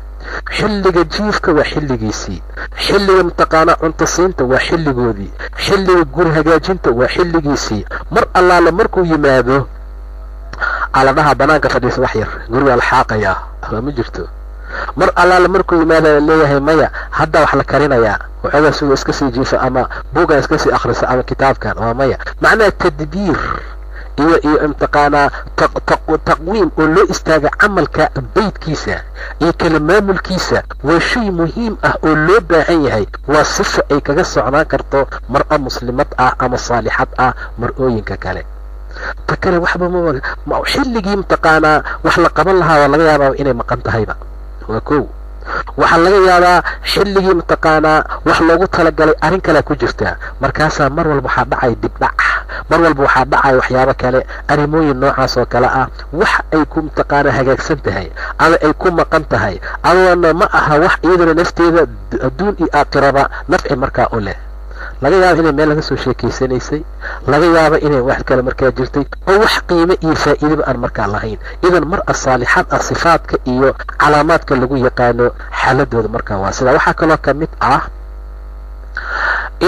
S1: xilliga jiifka waa xilligiisii xilliga mtaqaanaa cuntasiinta waa xilligoodii xilliga guri hagaajinta waa xilligiisii mar allaala markuu yimaado aladaha banaanka fadhiisa wax yar gurigaa la xaaqayaa waa ma jirto mar allaala markuu yimaada leeyahay maya hadda wax la karinayaa waxoogaa siduu iska sii jiifa ama buugan iska sii akhrisa ama kitaabkan waa maya macnaha tadbiir iyo imtaqaanaa taqwiim oo loo istaaga camalka beydkiisa iyo kala maamulkiisa waa shay muhiim oo loo baahan yahay waa sifa ay kaga socnaan karto mar'a muslimad ama saalixad mar'ooyinka kale ta kale waxba xilligii mtaqaanaa wax la qaban lahaa waa laga yaabaa inay maqan tahayba waa kow waxaa laga yaabaa xilligii mtaqaanaa wax loogu talagalay arrin kale ku jirta markaasaa mar walba waxaa dhacay dibdhac mar walba waxaa dhacay waxyaabo kale arrimooyin noocaas oo kale wax ay ku mtaqaanaa hagaagsan tahay ama ay ku maqan tahay adoona ma aha wax iyadana nafteeda adduun iyo aakhiraba nafci markaa u leh laga yaabo inay meel laga soo sheekaysanaysay laga yaabo inay wax kale markaa jirtay oo wax qiime iyo faa'iidaba aan markaa lahayn idan mar'a saalixad sifaadka iyo calaamaadka lagu yaqaano xaaladooda markaa waa sida waxaa kaloo ka mid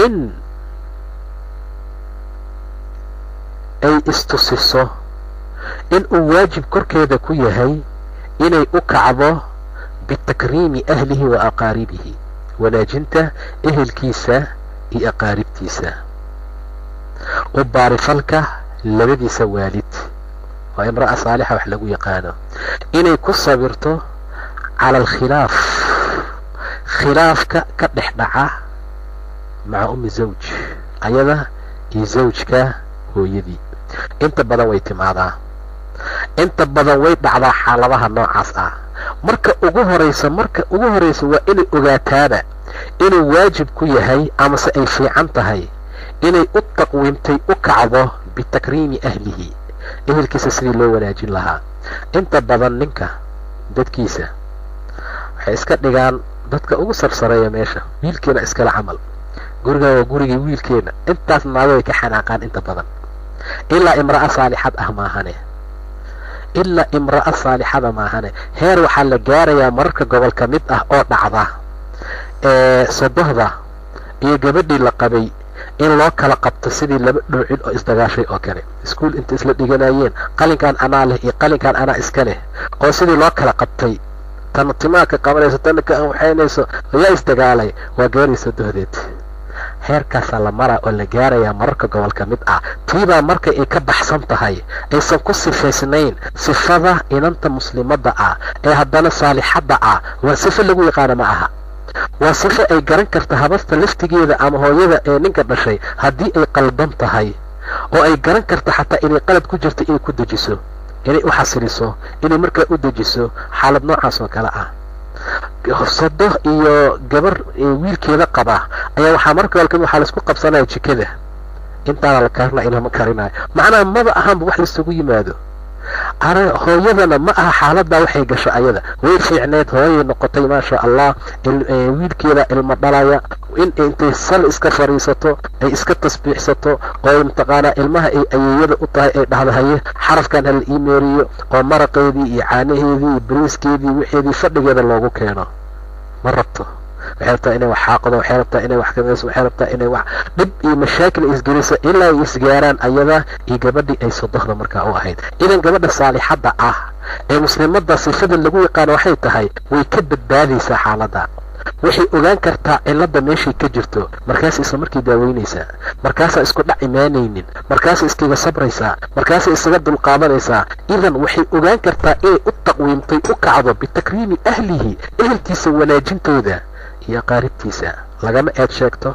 S1: in ay istusiso in uu waajib korkeeda ku yahay inay u kacdo bitakriimi ahlihi wa aqaaribihi wanaajinta ehelkiisa iyo aqaaribtiisa u baarifalka labadiisa waalid waa imra'a saalixa wax lagu yaqaano inay ku sabirto cala khilaafka ka dhex dhaca maca ummi zawj ayada iyo zawjka hooyadii inta badan way timaadaa inta badan way dhacdaa xaaladaha noocaas marka ugu horeysa waa inay ogaataaba inuu waajib ku yahay amase ay fiican tahay inay u taqwiimtay u kacdo bitakriimi ahlihi ehelkiisa sidii loo wanaajin lahaa inta badan ninka dadkiisa waxay iska dhigaan dadka ugu sarsareeya meesha wiilkeena iskala camal guriga waa gurigii wiilkeena intaas naago way ka xanaaqaan inta badan ilaa imra'a saalixad maahane ilaa imra'a saalixada maahane heer waxaa la gaarayaa mararka gobol ka mid oo dhacda sodohda iyo gabadhii la qabay in loo kala qabto sidii laba dhoocin oo isdagaashay oo kale iskuul inta isla dhiganayeen qalinkan anaa leh iyo qalinkan anaa iska leh oo sidii loo kala qabtay tan timaaka qabanayso tan ka waxaynayso ayaa isdagaalay waa gabadhii sodohdeed heerkaasaa la maraa oo la gaarayaa mararka gobolka mid tiibaa marka ay ka baxsan tahay aysan ku sifaysnayn sifada inanta muslimadda ee haddana saalixadda waa sifo lagu yaqaano ma aha waa sifo ay garan karta habarta laftigeeda ama hooyada ee ninka dhashay haddii ay qaldan tahay oo ay garan karta xataa inay qalad ku jirto inay ku dejiso inay u xasiliso inay markaa u dejiso xaalad noocaas oo kale sodo iyo gabar wiilkeeda qaba ayaa waxaa marka walkan waxaa laisku qabsanaya jikada intaana la karina lama karinayo macnaha maba ahaanba wax laisugu yimaado hooyadana ma aha xaaladdaa waxay gasho ayada way fiicneed hooyay noqotay maasha allah wiilkeeda ilmo dhalaya intay sal iska fariisato ay iska tasbiixsato oo mtaqaanaa ilmaha ay ayeeyada u tahay ay dhahdo haye xarafkan hala ii meeriyo oo maraqeedii iyo caanaheedii iyo bariiskeedii wixeedii fadhigeeda loogu keeno ma rabto, waxay rabtaa inay wax xaaqdo, waxay rabtaa inay wax kamayso, waxay rabtaa inay wax dhib iyo mashaakil isgeliso ilaa ay isgaaraan ayada iyo gabadhii ay sodohda markaa u ahayd. idan gabadha saalixadda ah ee muslimada sifada lagu yaqaano waxay tahay way ka badbaadaysaa xaaladda, waxay ogaan kartaa cilada meeshay ka jirto, markaas isla markii daaweynaysaa, markaasaa isku dhac imaanaynin, markaasa iskaga sabraysaa, markaasa isaga dulqaadanaysaa. idan waxay ogaan kartaa inay u taqwiimtay u kacdo bitakriimi ahlihi, ehelkiisa wanaajintooda iyo qaaribtiisa. lagama eed sheegto,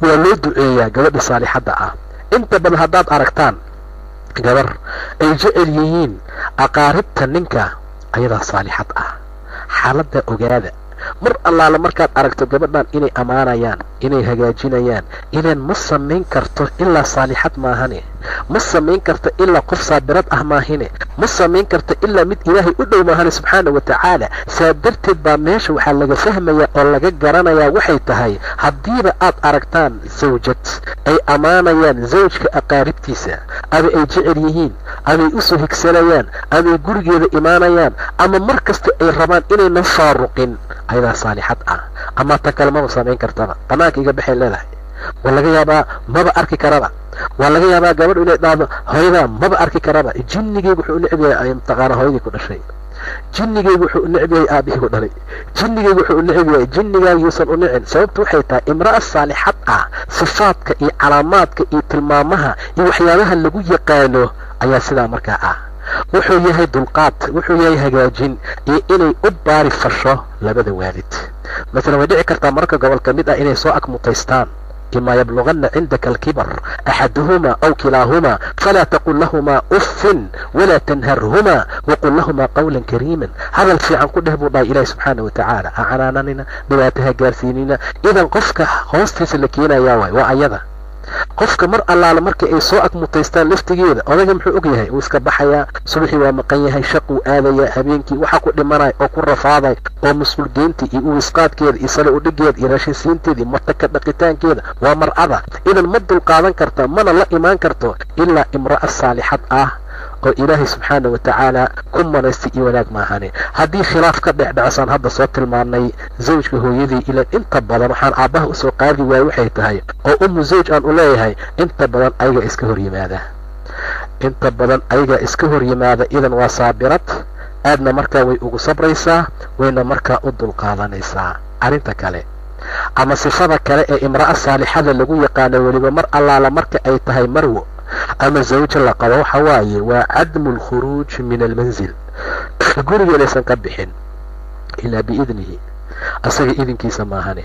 S1: waa loo duceeyaa gabadha saalixadda ah. inta badan haddaad aragtaan gabar ay jecel yihiin aqaaribta ninka, ayadaa saalixad ah. xaaladda ogaada, mar allaala markaad aragto gabadhan inay ammaanayaan, inay hagaajinayaan, inaan ma samayn karto ilaa saalixad maahane, ma samayn karto ilaa qof saabirad ah maahine, ma samayn karto ilaa mid ilaahay u dhow maahane subxaana wa tacaala. saa darteed baa meesha waxaa laga fahmayaa oo laga garanayaa waxay tahay, haddiiba aad aragtaan zawjad ay ammaanayaan zawjka aqaaribtiisa, ama ay jecel yihiin, amay usoo higsanayaan, amay gurigeeda imaanayaan, ama mar kasta ay rabaan inaynan faaruqin, ayadaa saalixad ah. ama ta kale maba samayn kartaba, banaanka iga baxay leedahay. waa laga yaabaa maba arki karaba, waa laga yaabaa gabadhu inay dhahdo hooyadaa maba arki karaba, jinnigeygu wuxuu u necb yahay mataqaana hooyadii ku dhashay, jinnigeygu wuxuu u necb yahay aabihii ku dhalay, jinnigeygu wuxuu u necb yahay, jinnigaagiuusan u nicin. sababtu waxay tahay imra'a saalixad ah sifaadka iyo calaamaadka iyo tilmaamaha iyo waxyaabaha lagu yaqaano ayaa sidaa markaa ah. wuxuu yahay dulqaad, wuxuu yahay hagaajin, iyo inay u baari fasho labada waalid. masalan way dhici kartaa marka gobol ka mid ah inay soo agmutaystaan, ima yablugana cindaka alkibar axaduhuma aw kilaahumaa falaa taqul lahumaa uffin walaa tanharhumaa waqul lahumaa qawlan kariiman. hadal fiican ku dheh buu dhahay ilaahi subxaana wa tacaala, ha canaananina, dhibaataha gaarsiinina. idan qofka hoostiisa la keenayaa waay waa ayada. qofka mar allaala markii ay soo agmutaystaan laftigeeda, odaga muxuu og yahay, uu iska baxayaa, subaxii waa maqan yahay, shaquu aadaya, habeenkii waxa ku dhimanaya oo ku rafaaday oo mas-uul geyntii iyo uwisqaadkeeda iyo sale udhigeeda iyo raashinsiinteeda iyo martaka dhaqitaankeeda waa mar'ada. idan ma dulqaadan karta, mana la imaan karto ilaa imra'a saalixad ah oo ilaahay subxaana wa tacaala ku manaystay iyo wanaag maahane. haddii khilaaf ka dhecdhacsaan hadda soo tilmaanay zawjka hooyadii, ilan inta badan waxaan aabbaha usoo qaadi waayey waxay tahay, oo umu zawj aan u leeyahay, inta badan ayaga iska hor yimaada, inta badan ayaga iska hor yimaada. idan waa saabirad, aadna markaa way ugu sabraysaa, wayna markaa u dulqaadanaysaa. arrinta kale ama sifada kale ee imra'a saalixada lagu yaqaano weliba mar allaala marka ay tahay marwo ama zawjo la qabo, waxa waaye waa cadmu alkhuruuj min almanzil, guriga inaysan ka bixin ilaa biidnihi, asaga idinkiisa maahane,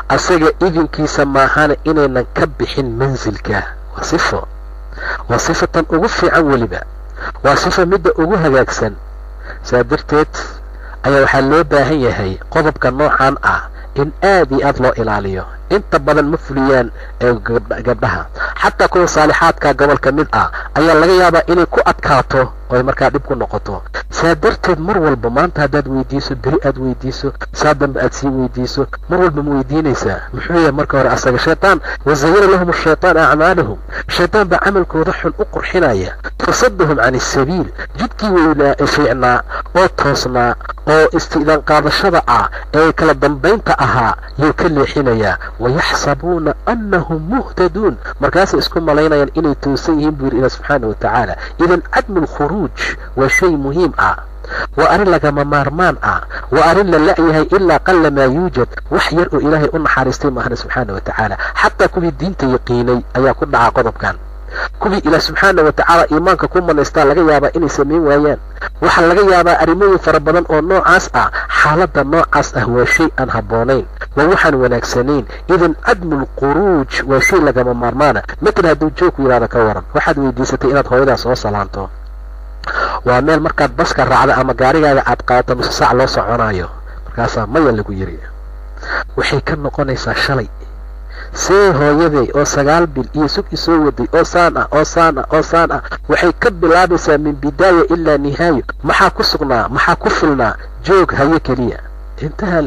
S1: asaga idinkiisa maahane inaynan ka bixin manzilka. waa sifo, waa sifatan ugu fiican, weliba waa sifo midda ugu hagaagsan. saa darteed ayaa waxaa loo baahan yahay qodobka noocan ah in aad iyo aad loo ilaaliyo. inta badan ma fuliyaan gabdhaha, xataa kuwa saalixaadka gobol ka mid ah ayaa laga yaabaa inay ku adkaato oo ay markaa dhib ku noqoto. saa darteed mar walba maanta haddaad weydiiso, beri aad weydiiso, saa dambe aad sii weydiiso, mar walba ma weydiinaysaa muxuu yahay marka hore asaga shaytaan. wazayana lahum ashaytaan acmaalahum, shaytaan baa camalkooda xun u qurxinaya, fasadahum can isabiil, jidkii weynaa ee fiicnaa oo toosnaa oo istiidaan qaadashada ah ee kala dambaynta ahaa yuu ka leexinayaa. wayaxsabuuna annahum muhtaduun, markaasay isku malaynayaan inay toosan yihiin buu yidhi ilah subxaana wa tacaala. idan cadmu lkhuruuj waa shay muhiim ah, waa arrin lagama maarmaan ah, waa arrin la la'yahay ilaa qalla maa yuujad. wax yar oo ilaahay u naxariistay maahane subxaana wa tacaala. xataa kuwii diinta yaqiinay ayaa ku dhaca qodobkan. kuwii ilaah subxaana wa tacaala iimaanka ku manaystaa laga yaabaa inay samayn waayaan. waxaa laga yaabaa arrimooyin fara badan oo noocaas ah. xaaladda noocaas ah waa shay aan habboonayn, waa waxaan wanaagsanayn. idan cadmu lkhuruuj waa shay lagama maarmaana. matal hadduu joogku yidhahdo ka waran, waxaad weydiisatay inaad hooyadaa soo salaanto, waa meel markaad baska raacda ama gaarigaaga aad qaadato nuse saac loo soconaayo, markaasaa maya lagu yiri. waxay ka noqonaysaa shalay see hooyaday oo 9 bil iyo sug isoo waday oo saan ah oo saan ah oo saan ah. waxay ka bilaabaysaa min bidaaya ilaa nihaayo. maxaa ku sugnaa, maxaa ku filnaa, joog haye keliya, intaha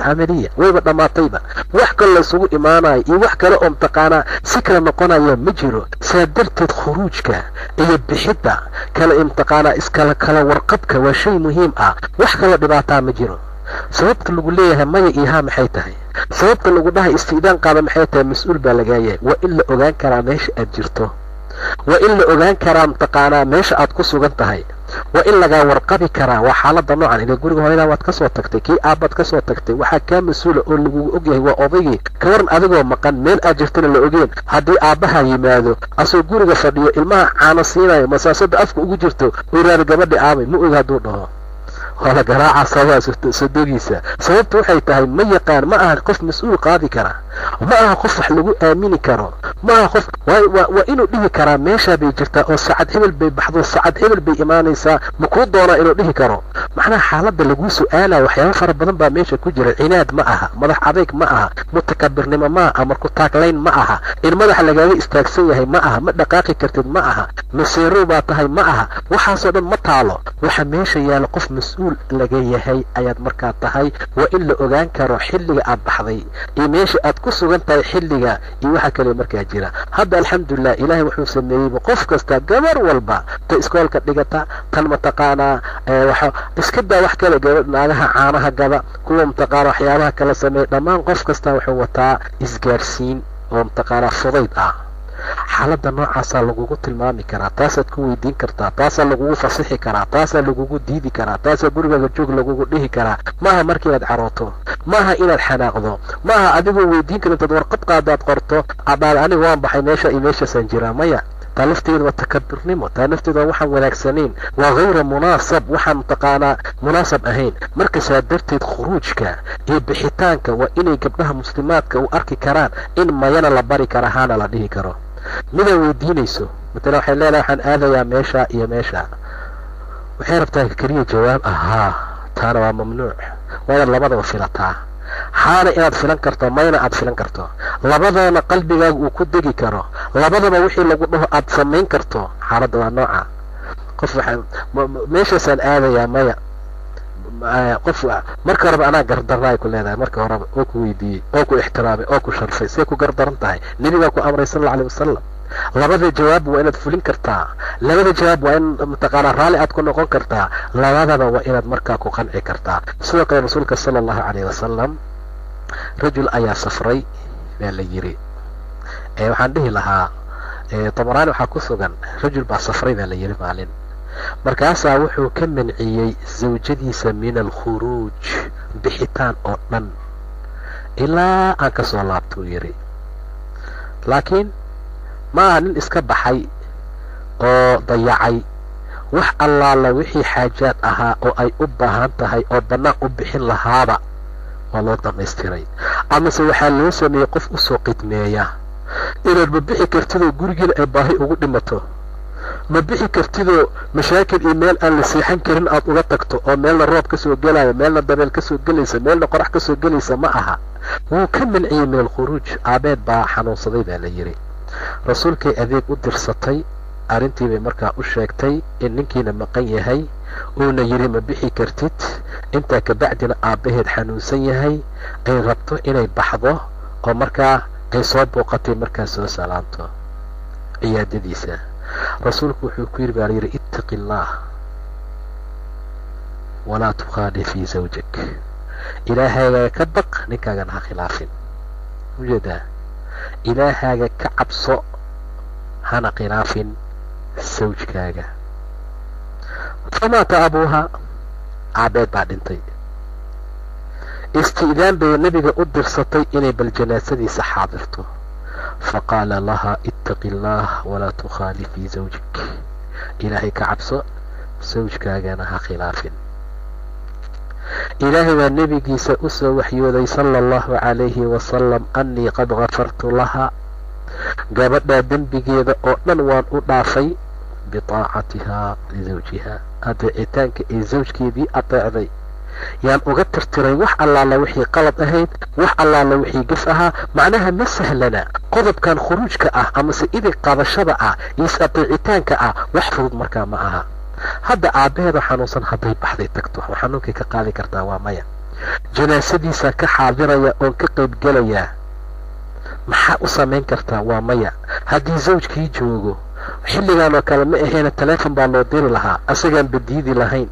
S1: camaliya wayba dhammaatayba. wax kale laysugu imaanayo iyo wax kale oo mtaqaanaa si kala noqonaya ma jiro. saa darteed khuruujka iyo bixidda kala imtaqaanaa iskala kala warqabka waa shay muhiim ah. wax kala dhibaataa ma jiro. sababta lagu leeyahay maya ihaa maxay tahay? sababta lagu dhahay istiidaan qaada maxay tahay? mas-uul baa lagaa yahay. waa in la ogaan karaa meesha aad jirto, waa in la ogaan karaa mataqaanaa meesha aad ku sugan tahay, waa in lagaa warqabi karaa. waa xaalada noocan inay guriga hooyadaa waad kasoo tagtay, kii aabbaad kasoo tagtay, waxaa kaa mas-uula oo lagugu ogyahay waa odaygii. ka waran adigoo maqan meel aad jirtana la ogeen, haddii aabbaha yimaado asoo guriga fadhiyo ilmaha caano siinayo masaasada afka ugu jirto oo yidhaahdo gabadhi aabay ma og hadduu dhaho waa la garaaca sabaa sadogiisa. sababta waxay tahay ma yaqaan, ma aha qof mas-uul qaadi kara, ma aha qof wax lagu aamini karo, ma aha qof waa inuu dhihi karaa meeshaa bay jirtaa oo saacad hebel bay baxdo, saacad hebel bay imaanaysaa, ma kuu doonaa inuu dhihi karo. macnaha xaaladda laguu su-aala waxyaaba fara badan baa meesha ku jira. cinaad ma aha, madax adayg ma aha, mutakabirnimo ma aha, amarku taaglayn ma aha, in madaxa lagaaga istaagsan yahay ma aha, ma dhaqaaqi kartid ma aha, maseerow baa tahay ma aha. waxaasoo dhan ma taalo. waxa meesha yaala qof mas-uul laga yahay ayaad markaa tahay. waa in la ogaan karo xilliga aad baxday iyo meesha aad ku sugan tahay xilliga iyo waxa kale markaa jira. hadda alxamdulilah ilaahay wuxuu sameeyeyba qof kasta gabar walba ta iskoolka dhigata, tan mataqaanaa iska daa wax kale, gabadh naagaha caanaha gada, kuwa mataqaana waxyaabaha kala sameeya, dhammaan qof kasta wuxuu wataa isgaarsiin oo mataqaanaa fudayd ah. xaaladda noocaasaa lagugu tilmaami karaa, taasaad ku weydiin kartaa, taasaa lagugu fasixi karaa, taasaa lagugu diidi karaa, taasaa gurigaaga joog lagugu dhihi karaa. maaha markii inaad carooto, maaha inaad xanaaqdo, maaha adigoo weydiin kara intaad warqad qaadaad qorto adhaad aniga waan baxay meesha iyo meeshaasaan jiraa. maya, taa lafteeda waa takabirnimo, taa lafteeda waa waxaan wanaagsanayn, waa hayra munaasab, waxaan mataqaanaa munaasab ahayn. markasaa darteed khuruujka iyo bixitaanka waa inay gabdhaha muslimaadka u arki karaan in mayana la bari kara, haana la dhihi karo. midaa weydiinayso matala waxay leedahay waxaan aadayaa meesha iyo meesha, waxay rabtaa keliya jawaab ahaa, taana waa mamnuuc. waa inaad labadaba filataa, haana inaad filan karto, mayna aad filan karto, labadana qalbigaaga uu ku degi karo, labadaba wixii lagu dhaho aad samayn karto. xaaladda waa nooca. qof meeshaasaan aadayaa maya, qof marka horeba anaa gardarnaay ku leedahay, marka horeba oo ku weydiiyey oo ku ixtiraamay oo ku sharfay, see ku gardaran tahay? nebigaa ku amray sal alla alay wasalam. labada jawaab waa inaad fulin kartaa, labada jawaab waa in mataqaanaa raalli aad ku noqon kartaa, labadaba waa inaad markaa ku qanci kartaa. sidoo kale rasuulka sala allahu calayh wasalam rajul ayaa safray baa la yiri. waxaan dhihi lahaa tabaraani waxaa ku sugan rajul baa safray baa la yiri maalin, markaasaa wuxuu ka manciyey zawjadiisa min alkhuruuj, bixitaan oo dhan ilaa aan ka soo laabtuu yiri. laakiin ma aha nin iska baxay oo dayacay wax allaala wixii xaajaad ahaa oo ay u baahan tahay oo bannaan u bixin lahaaba waa loo dhamaystiray. amase waxaa loo sameeyey qof usoo qidmeeya inaad ma bixi kartidoo gurigiina ay baahi ugu dhimato, ma bixi kartidoo mashaakil iyo meel aan la seexan karin aad uga tagto, oo meelna roob ka soo gelayo, meelna dabeel ka soo gelaysa, meelna qorax ka soo gelaysa. ma aha. wuu ka manciyey min alkhuruuj. aabeed baa xanuunsaday baa la yiri. rasuulkay adeeg u dirsatay, arrintii bay markaa u sheegtay in ninkiina maqan yahay, uuna yidhi ma bixi kartid. intaa kabacdina aabbaheed xanuunsan yahay, ay rabto inay baxdo oo markaa ay soo booqatay, markaa soo salaanto ciyaadadiisa. rasuulku wuxuu ku yidhi baa la yidhi ittaqi illaah walaa tukhaalifi zawjak, ilaahaaga ka baq, ninkaagana ha khilaafin. ujeedaa, ilaahaaga ka cabso, hana khilaafin zawjkaaga. famaata abuuha, aabeed baa dhintay. isti'daan bay nabiga u dirsatay inay bal janaasadiisa xaadirto. faqaala laha ittaqi illaah walaa tukhaalifii zawjik, ilaahay ka cabso, zawjkaagana ha khilaafin. ilaahay baa nebigiisa u soo waxyooday sala allahu calayhi wasalam annii qad gafartu laha, gabadhaa dembigeeda oo dhan waan u dhaafay, bitaacatihaa lisawjiha, adeecitaanka ay zawjkeedii adeecday yaan uga tirtiray wax allaala wixii qalad ahayd, wax allaala wixii gaf ahaa. macnaha ma sahlana qodobkan khuruujka ah amase idig qaadashada ah iyo is-adeecitaanka ah, wax fudud markaa ma aha. hadda aabbaheeda xanuunsan hadday baxday tagto xanuunkay ka qaadi kartaa? waa maya. janaasadiisa ka xaadiraya oon ka qaybgelayaa, maxaa u samayn kartaa? waa maya. haddii zawjkii joogo xilligan oo kale ma aheena teleefon baa loo diri lahaa, asagaan badiidi lahayn,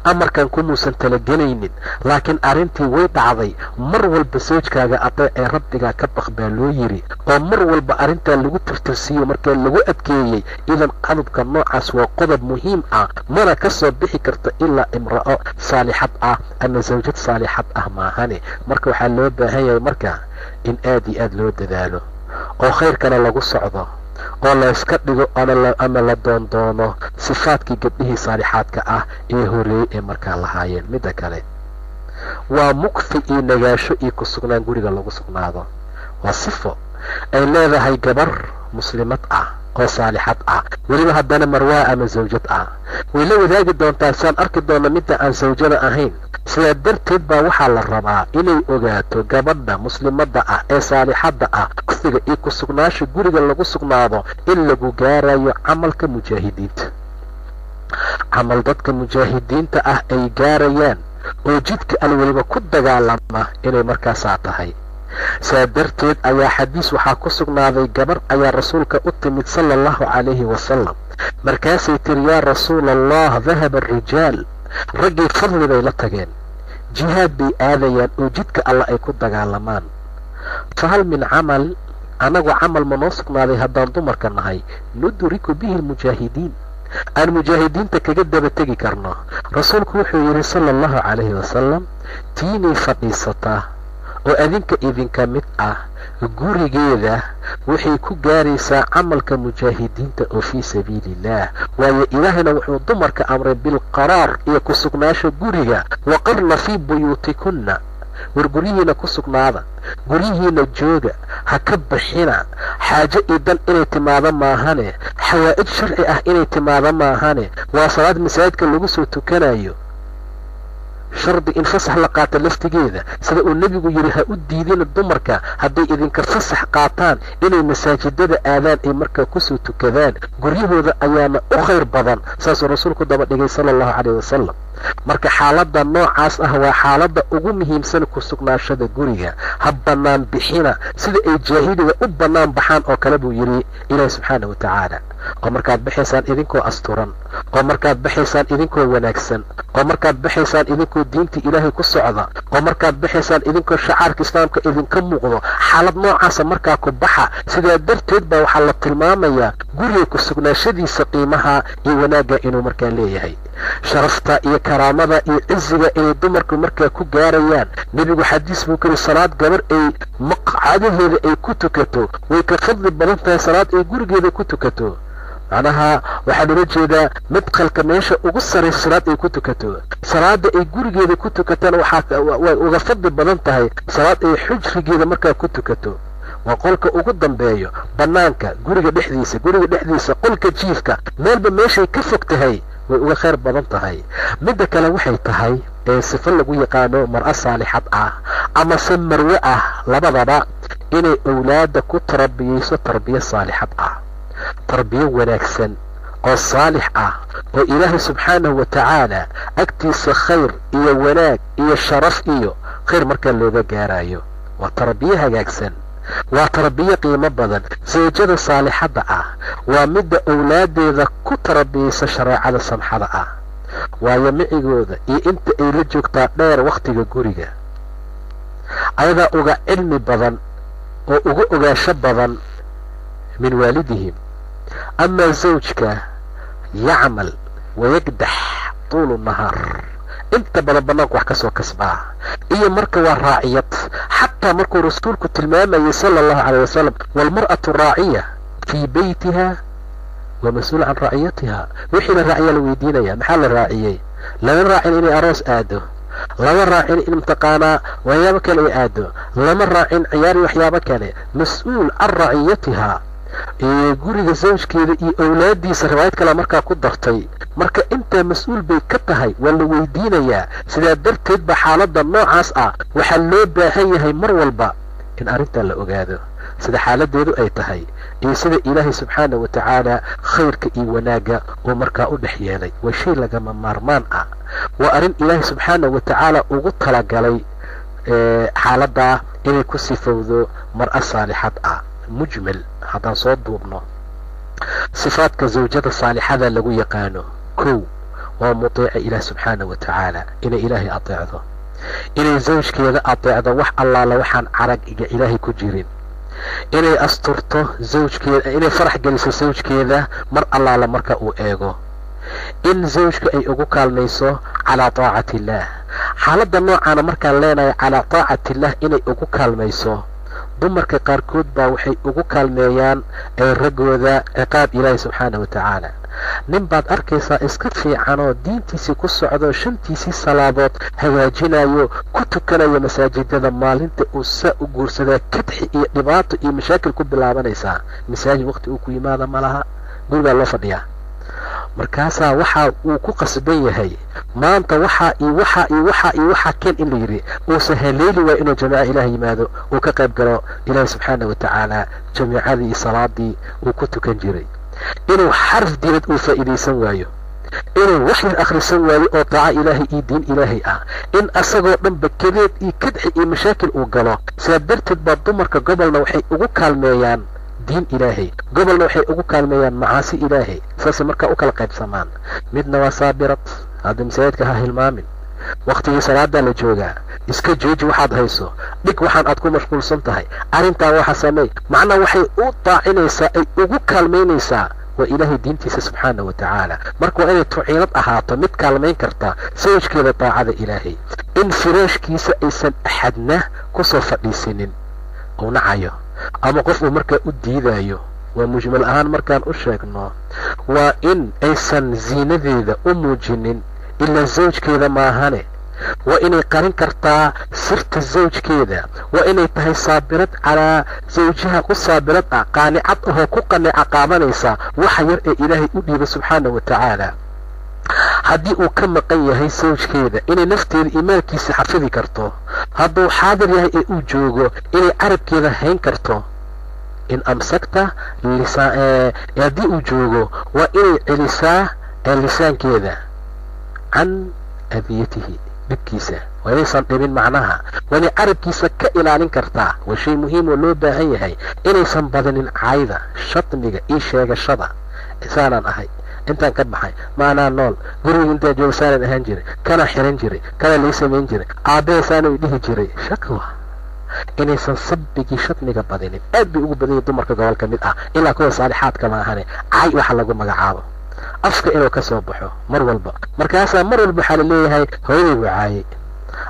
S1: amarkan kumuusan talagelaynin laakiin arrintii way dhacday. mar walba soojkaaga adeec ee rabbigaa ka baq baa loo yiri oo mar walba arrintaa lagu tirtirsiiyo markaa lagu adkeeyey. idan qodobka noocaas waa qodob muhiim ah, mana ka soo bixi karta ilaa imra'o saalixad ah ama zawjad saalixad ah maahane. marka waxaa loo baahan yahay marka in aad iyo aad loo dadaalo oo khayrkana lagu socdo oo la iska dhigo ama la doondoono sifaadkii gabdhihii saalixaadka ah ee horeeyey ee markaa lahaayeen. midda kale waa mukfi iyo nagaasho iyo ku sugnaan guriga lagu sugnaado. waa sifo ay leedahay gabar muslimad ah oo saalixad ah, weliba haddana marwaa ama zawjad ah. way la wadaagi doontaa saan arki doona midda aan zawjada ahayn. sidaa darteed baa waxaa la rabaa inay ogaato gabadha muslimadda ah ee saalixadda ah kufsiga iyo ku sugnaasha guriga lagu sugnaado in lagu gaarayo camalka mujaahidiinta. camal dadka mujaahidiinta ah ay gaarayaan oo jidka al weliba ku dagaalama inay markaasaa tahay. saa darteed ayaa xadiis waxaa ku sugnaaday gabar ayaa rasuulka u timid sala allahu calayhi wasalam. markaasay tiri yaa rasuula allah dahaba arijaal, raggii fadli bay la tageen, jihaad bay aadayaan oo jidka alla ay ku dagaalamaan. fahal min camal, anagu camal ma noo sugnaaday haddaan dumarka nahay nudriku bihi almujaahidiin, aan mujaahidiinta kaga daba tegi karno? rasuulku wuxuu yidhi sala allahu calayhi wasalam, tiinay fadhiisataa oo idinka mid ah gurigeeda waxay ku gaaraysaa camalka mujaahidiinta oo fii sabiilillaah. waayo ilaahayna wuxuu dumarka amray bilqaraar iyo ku sugnaasha guriga. waqarna fii buyuutikunna, war guryihiina ku sugnaada, guryihiina jooga, ha ka bixina. xaajo iyo dan inay timaado maahane, xawaa'ij sharci ah inay timaado maahane. waa salaad masaajidka lagu soo tukanayo, shardi in fasax la qaato laftigeeda. sida uu nebigu yidhi ha u diidina dumarka hadday idinka fasax qaataan inay masaajidada aadaan ay markaa kusoo tukadaan, guryahooda ayaana u khayr badan. saasuu rasuulku daba dhigay sala allahu calayh wasalam. marka xaaladda noocaas ah waa xaaladda ugu muhiimsan ku sugnaashada guriga. ha bannaan bixina sida ay jaahiliga u bannaan baxaan oo kale buu yidhi ilaahi subxaana watacaala. oo markaad baxaysaan idinkoo asturan, oo markaad baxaysaan idinkoo wanaagsan, oo markaad baxaysaan idinkoo diinta ilaahay ku socda, oo markaad baxaysaan idinkoo shacaarka islaamka idinka muuqdo. xaalad noocaasa markaa ku baxa. sidaa darteed baa waxaa la tilmaamayaa guriga ku sugnaashadiisa qiimaha iyo wanaagga inuu markaa leeyahay. sharafta iyo karaamada iyo ciziga inay dumarku markaa ku gaarayaan. nebigu xadiis buu kuri salaad gabar ay maqcadaheeda ay ku tukato way ka fadli badan tahay salaad ay gurigeeda ku tukato. macnaha waxaa loola jeedaa madqalka meesha ugu saraysa salaad ay ku tukato. salaada ay gurigeeda ku tukatana way uga fadli badan tahay salaad ay xujrigeeda markaa ku tukato. waa qolka ugu dambeeyo, banaanka, guriga dhexdiisa, qolka jiifka, meelba meeshay ka fog tahay way uga khayr badan tahay. midda kale waxay tahay sifo lagu yaqaano mar'a saalixad ah ama se marwe ah, labadaba inay awlaada ku tarbiyayso tarbiya saalixad ah, tarbiyo wanaagsan oo saalix ah oo ilaahay subxaanahu watacaala agtiisa khayr iyo wanaag iyo sharaf iyo khayr markaa looga gaarayo. waa tarbiyo hagaagsan, waa tarbiyo qiimo badan. zawjada saalixadda ah waa midda awlaadeeda ku tarbiyaysa shareecada samxada ah, waayo micigooda iyo inta ay la joogtaa dheer wakhtiga guriga, ayadaa uga cilmi badan oo uga ogaasho badan min waalidihim. amaa zawjka yacmal wayagdax tuulu nahaar, inta badan banaanku wax ka soo kasbaa, iyo marka waa raaciyad. xataa markuu rasuulku tilmaamayay sala allahu calayh wasalam, waalmar'atu raaciya fii beytiha wa mas-uul can raaciyatiha. wixii la raaciyaa la weydiinaya maxaa la raaciyey. lama raacin inay aroos aado, lama raacin in mataqaanaa waxyaabo kale ay aado, lama raacin ciyaari waxyaabo kale. mas-uul can raciyatiha, guriga zawjkeeda iyo awlaadiisa riwaayad kale markaa ku dartay. marka intaa mas-uul bay ka tahay waa la weydiinayaa. sidaa darteed ba xaaladda noocaas ah waxaa loo baahan yahay mar walba in arrintaa la ogaado sida xaaladeedu ay tahay iyo sida ilaahay subxaana watacaala khayrka iyo wanaagga oo markaa u dhex yeelay. waa shay lagama maarmaan ah, waa arrin ilaahay subxaana watacaala ugu talagalay xaaladdaa inay ku sifowdo mar'a saalixad ah. mujmal haddaan soo duubno sifaadka zawjada saalixada lagu yaqaano, kow ومطيع إله سبحانه وتعالى إن إلهي أطيعه إن زوج كذا أطيعه وح الله لوحان عرق إلهي كجيرين إن أسترته زوج كذا إن فرح جلس زوج كذا مر الله لمرك أو إيجو إن زوجك أي أقو كالميسو على طاعة الله حالة النوع أنا مركا لنا على طاعة الله إن أقو كالميسو dumarka qaarkood baa waxay ugu kaalmeeyaan ragooda ciqaab ilaahay subxaanahu watacaala nin baad arkaysaa iska fiican oo diintiisii ku socdo shantiisii salaadood hagaajinayo ku tukanayo masaajidada maalinta uu saa u guursadaa kadxi iyo dhibaato iyo mashaakil ku bilaabanaysaa masaajid waqti uu ku yimaada ma laha gurigaa loo fadhiyaa markaasaa waxa uu ku qasban yahay maanta waxaa keen in la yidhi uusan haleeli waa inuu jamaaca ilaah yimaado uu ka qayb galo ilaahi subxaana watacaala jamiicadii iyo salaadii uu ku tukan jiray inuu xarf diinad uu faa'iidaysan waayo inuu waxyar akhrisan waayo oo daaca ilaahay iyo diin ilaahay ah in asagoo dhanba kadeed iyo kadxi iyo mashaakil uu galo sidaa darteed baa dumarka gobolna waxay ugu kaalmeeyaan diin ilaahay gobolna waxay ugu kaalmeeyaan macaasi ilaahay saasay markaa u kala qaybsamaan midna waa saabirad hadda masaajidka ha hilmaamin waqtigii salaadaa la joogaa iska jooji waxaad hayso dhig waxaan aad ku mashquulsan tahay arrintaa waxa sameey macnaa waxay u daacinaysaa ay ugu kaalmaynaysaa waa ilaahay diintiisa subxaana watacaala marka waa inay tuciinad ahaato mid kaalmayn karta sawjkeeda daacada ilaahay in firaashkiisa aysan axadna kusoo fadhiisinin uu nacayo ama qof uu markaa u diidayo waa mujmal ahaan markaan u sheegno waa in aysan ziinadeeda u muujinin ilaa zawjkeeda maahane waa inay qarin kartaa sirta zawjkeeda waa inay tahay saabirad calaa zawjaha ku saabirad ah qaanicad ahoo ku qanica qaadanaysa waxa yar ee ilaahay u dhiibay subxaana watacaala haddii uu ka maqan yahay zawjkeeda inay nafteeda iimaalkiisa xafidi karto hadduu xaadir yahay ee uu joogo inay carabkeeda hayn karto in amsakta haddii uu joogo waa inay celisaa lisaankeeda can adiyatihi dhibkiisa waa inaysan dhibin macnaha waa inay carabkiisa ka ilaalin kartaa waa shay muhiim oo loo baahan yahay inaysan badinin cayda shatmiga iyo sheegashada isaanaan ahay intaan ka baxay maanaa nool guriga intaa jooga saanaan ahaan jiray kana xiran jiray kana lii samayn jiray aabbahe saana i dhihi jiray shakwa inaysan sabbigii shatmiga badinin aad bay ugu badanyay dumarka gobol ka mid ah ilaa kuwa saalixaadka maahane cay waxa lagu magacaabo afka inuu ka soo baxo mar walba markaasaa mar walba waxaa la leeyahay hooyaday buu caayay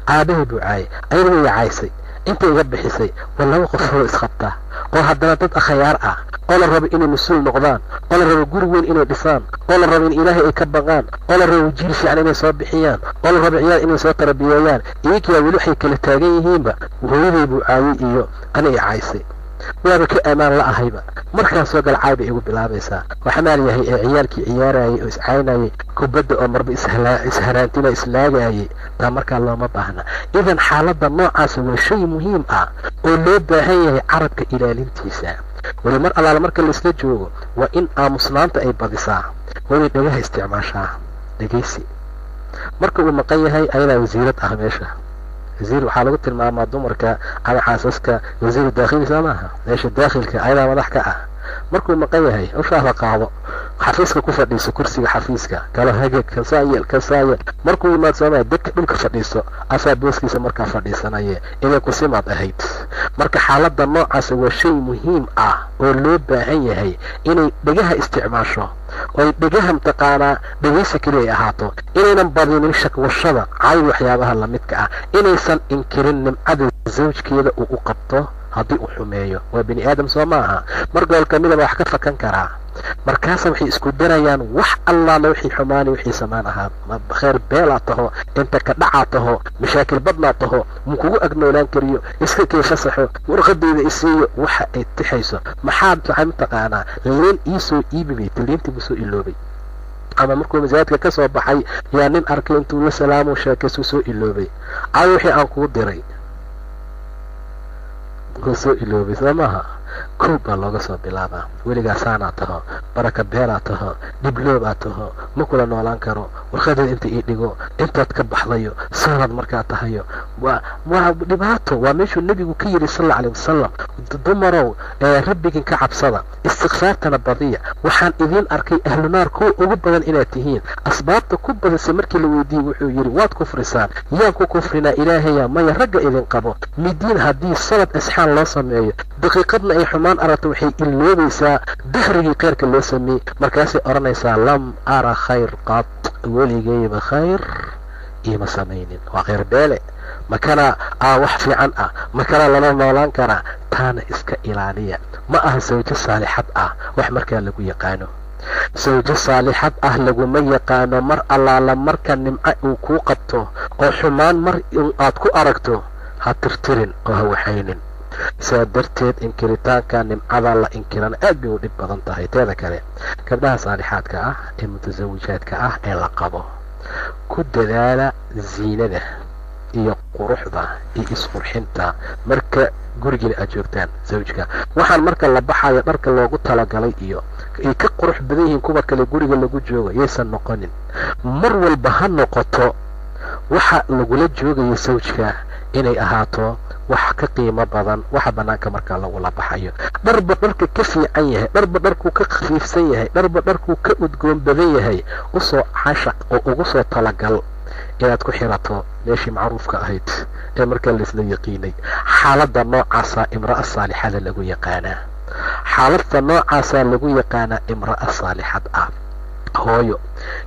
S1: aabahay buu caayay ayada way caysay inta iga bixisay waa laba qof oo isqabtaa oo haddana dad akhayaar ah oo la rabo inay mas-uul noqdaan oo la rabo guri weyn inay dhisaan oo la rabo in ilaahay ay ka baqaan oo la rabo jiil fiican inay soo bixiyaan oo la rabo ciyaal inay soo tarbiyeeyaan iyagiyaa weli waxay kala taagan yihiinba hooyaday buu caayay iyo ana i caysay waaba ka amaan la ahayba markaas soo gal caay bay igu bilaabaysaa waxamaan yahay ee ciyaalkii ciyaarayay oo iscaynayay kubadda oo marba isharaantina islaagayay taa markaa looma baahna idan xaaladda noocaas waa shay muhiim ah oo loo baahan yahay carabka ilaalintiisa weli mar allaala marka laisla joogo waa in aamusnaanta ay badisaa waa inay dhagaha isticmaashaa dhegaysi marka uu maqan yahay ayadaa wasiirad ah meesha wasiir waxaa lagu tilmaamaa dumarka ama xaasaska wasiiru daakhili soo maaha meesha daakhilka ayadaa madax ka ah markuu maqan yahay ushaa la qaado xafiiska ku fadhiiso kursiga xafiiska kala hagag kasaayel markuu yimaad soomaya dadka dhulka fadhiiso asaa booskiisa markaa fadhiisanaye inay kusimaad ahayd marka xaaladda noocaas waa shay muhiim ah oo loo baahan yahay inay dhegaha isticmaasho oo dhegaha mataqaanaa dhegaysi keliya ay ahaato inaynan badinin shakwashada cay waxyaabaha lamidka ah inaysan inkirin nimcada zawjkeeda uu u qabto haddii uu xumeeyo waa bini aadam soo maaha mar gobol ka midaba wax ka fakan karaa markaasa waxay isku darayaan wax allaala wixii xumaanay wixii samaan ahaa khayr beelaa taho inta ka dhacaa taho mashaakil badnaa taho mu kugu agnoolaan kariyo iska kay fasaxo warqadayda isiiyo waxa ay tixayso maxaad waxay mataqaanaa liin iisoo iibibay liintii buu soo iloobay ama markuu masaajidka ka soo baxay yaa nin arkay intuu la salaamo sheekaysu soo iloobay caawi wixii aan kugu diray soo iloobay soo maaha kow baa looga soo bilaabaa. weligaasaanaa taho, baraka beelaa taho, dhibloobaa taho, ma kula noolaan karo, warqadeed inta ii dhigo, intaad ka baxdayo, saanaad markaa tahayo. waa dhibaato. waa meeshuu nebigu ka yidhi sal alla alay wasalam, dumarow rabbigin ka cabsada, istikfaartana badiya, waxaan idiin arkay ahlu naar kuwa ugu badan inaad tihiin. asbaabta ku badisay markii la weydiiyey wuxuu yidhi waad kufrisaan. yaan ku kufrinaa? ilaahaya maya, ragga idin qabo. midiin haddii sanad asxaan loo sameeyo, daqiiqadna ay xumaan aragto, waxay iloobaysaa dahrigii khayrka loo sameeyey. markaasay odhanaysaa lam ara khayr qad, weligayba khayr iima samaynin. waa khayr beele, makana wax fiican ah, makana lala noolaan karaa. taana iska ilaaliya. ma aha sawjo saalixad ah wax markaa lagu yaqaano. sawjo saalixad ah laguma yaqaano. mar allaala marka nimco uu kuu qabto oo xumaan mar aad ku aragto, ha tirtirin oo ha waxaynin. saa darteed inkiritaanka nimcada la inkirana aad bay u dhib badan tahay. teeda kale, gabdhaha saalixaadka ah ee mutasawijaadka ah ee la qabo, ku dadaala ziinada iyo quruxda iyo isqurxinta marka gurigiina aad joogtaan. zawjka waxaan marka la baxayo dharka loogu talagalay iyo ay ka qurux badan yihiin kuwa kale guriga lagu joogo yaysan noqonin. mar walba ha noqoto waxa lagula joogayo zawjka inay ahaato wax ka qiimo badan waxa banaanka markaa lagula baxayo. dharba dharka ka fiican yahay, dharba dharkuu ka khafiifsan yahay, dharba dharkuu ka udgoon badan yahay, usoo cashaq oo ugu soo talagal inaad ku xirato meeshii macruufka ahayd ee markaa laisla yaqiinay. xaaladda noocaasaa imra'a saalixada lagu yaqaanaa. xaaladda noocaasaa lagu yaqaanaa imra'a saalixad ah. hooyo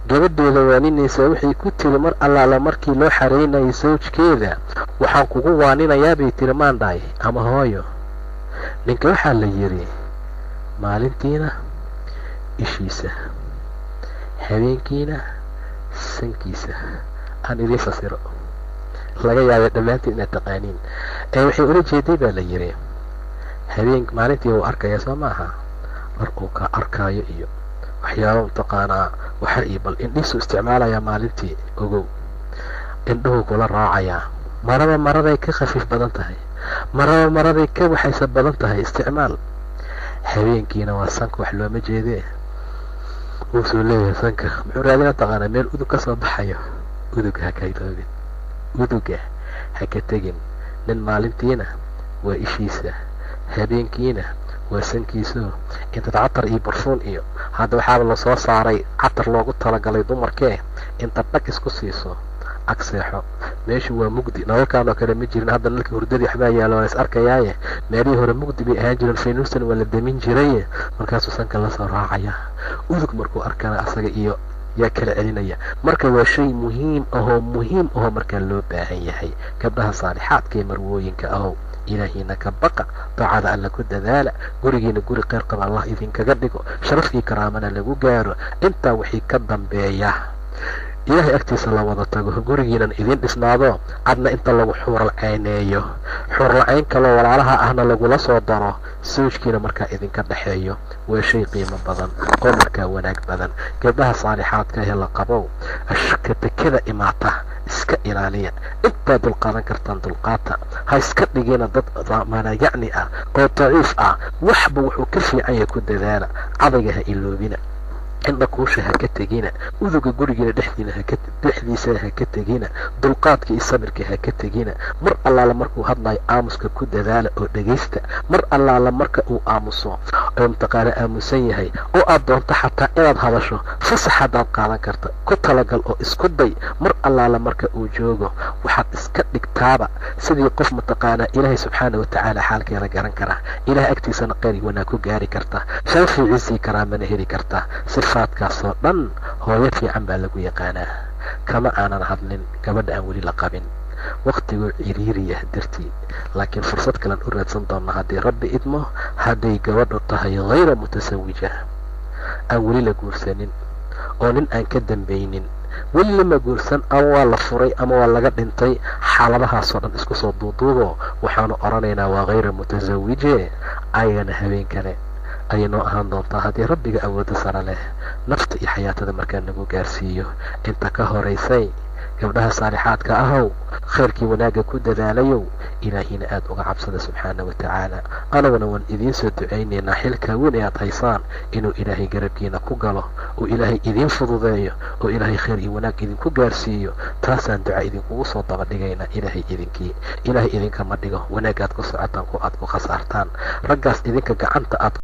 S1: gabadheeda waaninaysaa waxay ku tiri mar allaala markii loo xaraynayay sawjkeeda, waxaan kugu waaninayaa bay tiri maandhaay ama hooyo. ninka waxaa la yidhi maalintiina ishiisa, habeenkiina sankiisa. aan idiin fasiro, laga yaabay dhammaantiin inaad taqaaniin. waxay ula jeeday baa la yidhi maalintii uu arkaya soo maaha, mar uu ka arkaayo iyo waxyaaba mataqaanaa waxa iyo bal indhiisu isticmaalayaa maalintii. ogow, indhuhu kula raacayaa. maraday ka khafiif badan tahay, maraday ka waxaysa badan tahay, isticmaal. habeenkiina waa sanka, wax looma jeedee wuusuu leeyahay sanka muxuu raadina taqaanaa meel udug ka soo baxayo. uduga ha ka iloobin, uduga ha ka tegin. nin maalintiina waa ishiisa, habeenkiina waa sankiiso. intaad catar iyo barfuun iyo hadda waxaaba lasoo saaray catar loogu talagalay dumarkee, intaad dhag isku siiso ag seexo. meeshu waa mugdi, nalalkaan oo kale ma jirin. hadda nalkii hurdadii waxbaa yaalo waa is arkayaaye, meelihii hore mugdi bay ahaan jireen, faynuustan waa la damin jiraye. markaasuu sanka la soo raacaya. udug markuu arkana asaga iyo yaa kala celinaya. marka waa shay muhiim ahoo markaa loo baahan yahay. gabdhaha saalixaadka ee marwooyinka ahow, ilaahiina ka baqa, daacada alla ku dadaala, gurigiina guri kheyr qaba allah idinkaga dhigo, sharafkii karaamana lagu gaaro. intaa wixii ka dambeeya ilaahay agtiisa la wada tago, gurigiinan idin dhisnaado, cadna inta lagu xuuralcayneeyo, xuuralcayn kaloo walaalaha ahna lagula soo daro, sawjkiina markaa idinka dhexeeyo. waa shay qiimo badan oo markaa wanaag badan. gabdhaha saalixaadka ee la qabow, ashkatakada imaata iska ilaaliya. intaad dulqaadan kartaan dulqaata. ha iska dhigina dad yacni ah oo daciif ah. waxba wuxuu ka fiican yahay ku dadaala. cadayga ha iloobina, indha kuusha ha ka tegina, uduga gurigiina dhexdiisa ha ka tegina, dulqaadka iyo sabirka ha ka tegina. mar allaala markuu hadlayo aamuska ku dadaala oo dhegaysta. mar allaala marka uu aamuso oo mataqaana aamusan yahay oo aad doonto xataa inaad hadasho, fasax haddaad qaadan karta ku talagal oo isku day. mar allaala marka uu joogo waxaad iska dhigtaaba sidii qof mataqaanaa ilaahay subxaana watacaala xaalkeeda garan kara, ilahay agtiisana kheyr wanaag ku gaari karta, sharafii ciisii karaamana heli karta. sifaadkaasoo dhan hooyo fiican baa lagu yaqaanaa. kama aanan hadlin gabadha aan weli la qabin, waktigoo ciriiriyah dartii, laakiin fursad kalen u raadsan doona haddii rabbi idmo. hadday gabadhu tahay hayra mutasawija, aan weli la guursanin oo nin aan ka dambaynin, weli lama guursan, ama waa la furay ama waa laga dhintay. xaaladahaasoo dhan isku soo duuduubo waxaanu oranaynaa waa hayra mutasawije. ayagana habeen kale ayay noo ahaan doontaa haddii rabbiga awooda sare leh nafta iyo xayaatada markaa nagu gaarsiiyo. inta ka horaysay gabdhaha saalixaadka ahow, khayrkii wanaagga ku dadaalayow, ilaahina aad uga cabsada subxaana wa tacaala. anaguna waan idiin soo ducaynaynaa xilkaa weyn ee aad haysaan inuu ilaahay garabkiina ku galo, oo ilaahay idiin fududeeyo, oo ilaahay khayr iyo wanaag idinku gaarsiiyo. taasaan duca idinkugu soo daba dhigaynaa. ilaahay idinkama dhigo wanaag aad ku socotaan ku aad ku khasaartaan. raggaas idinka gacanta aad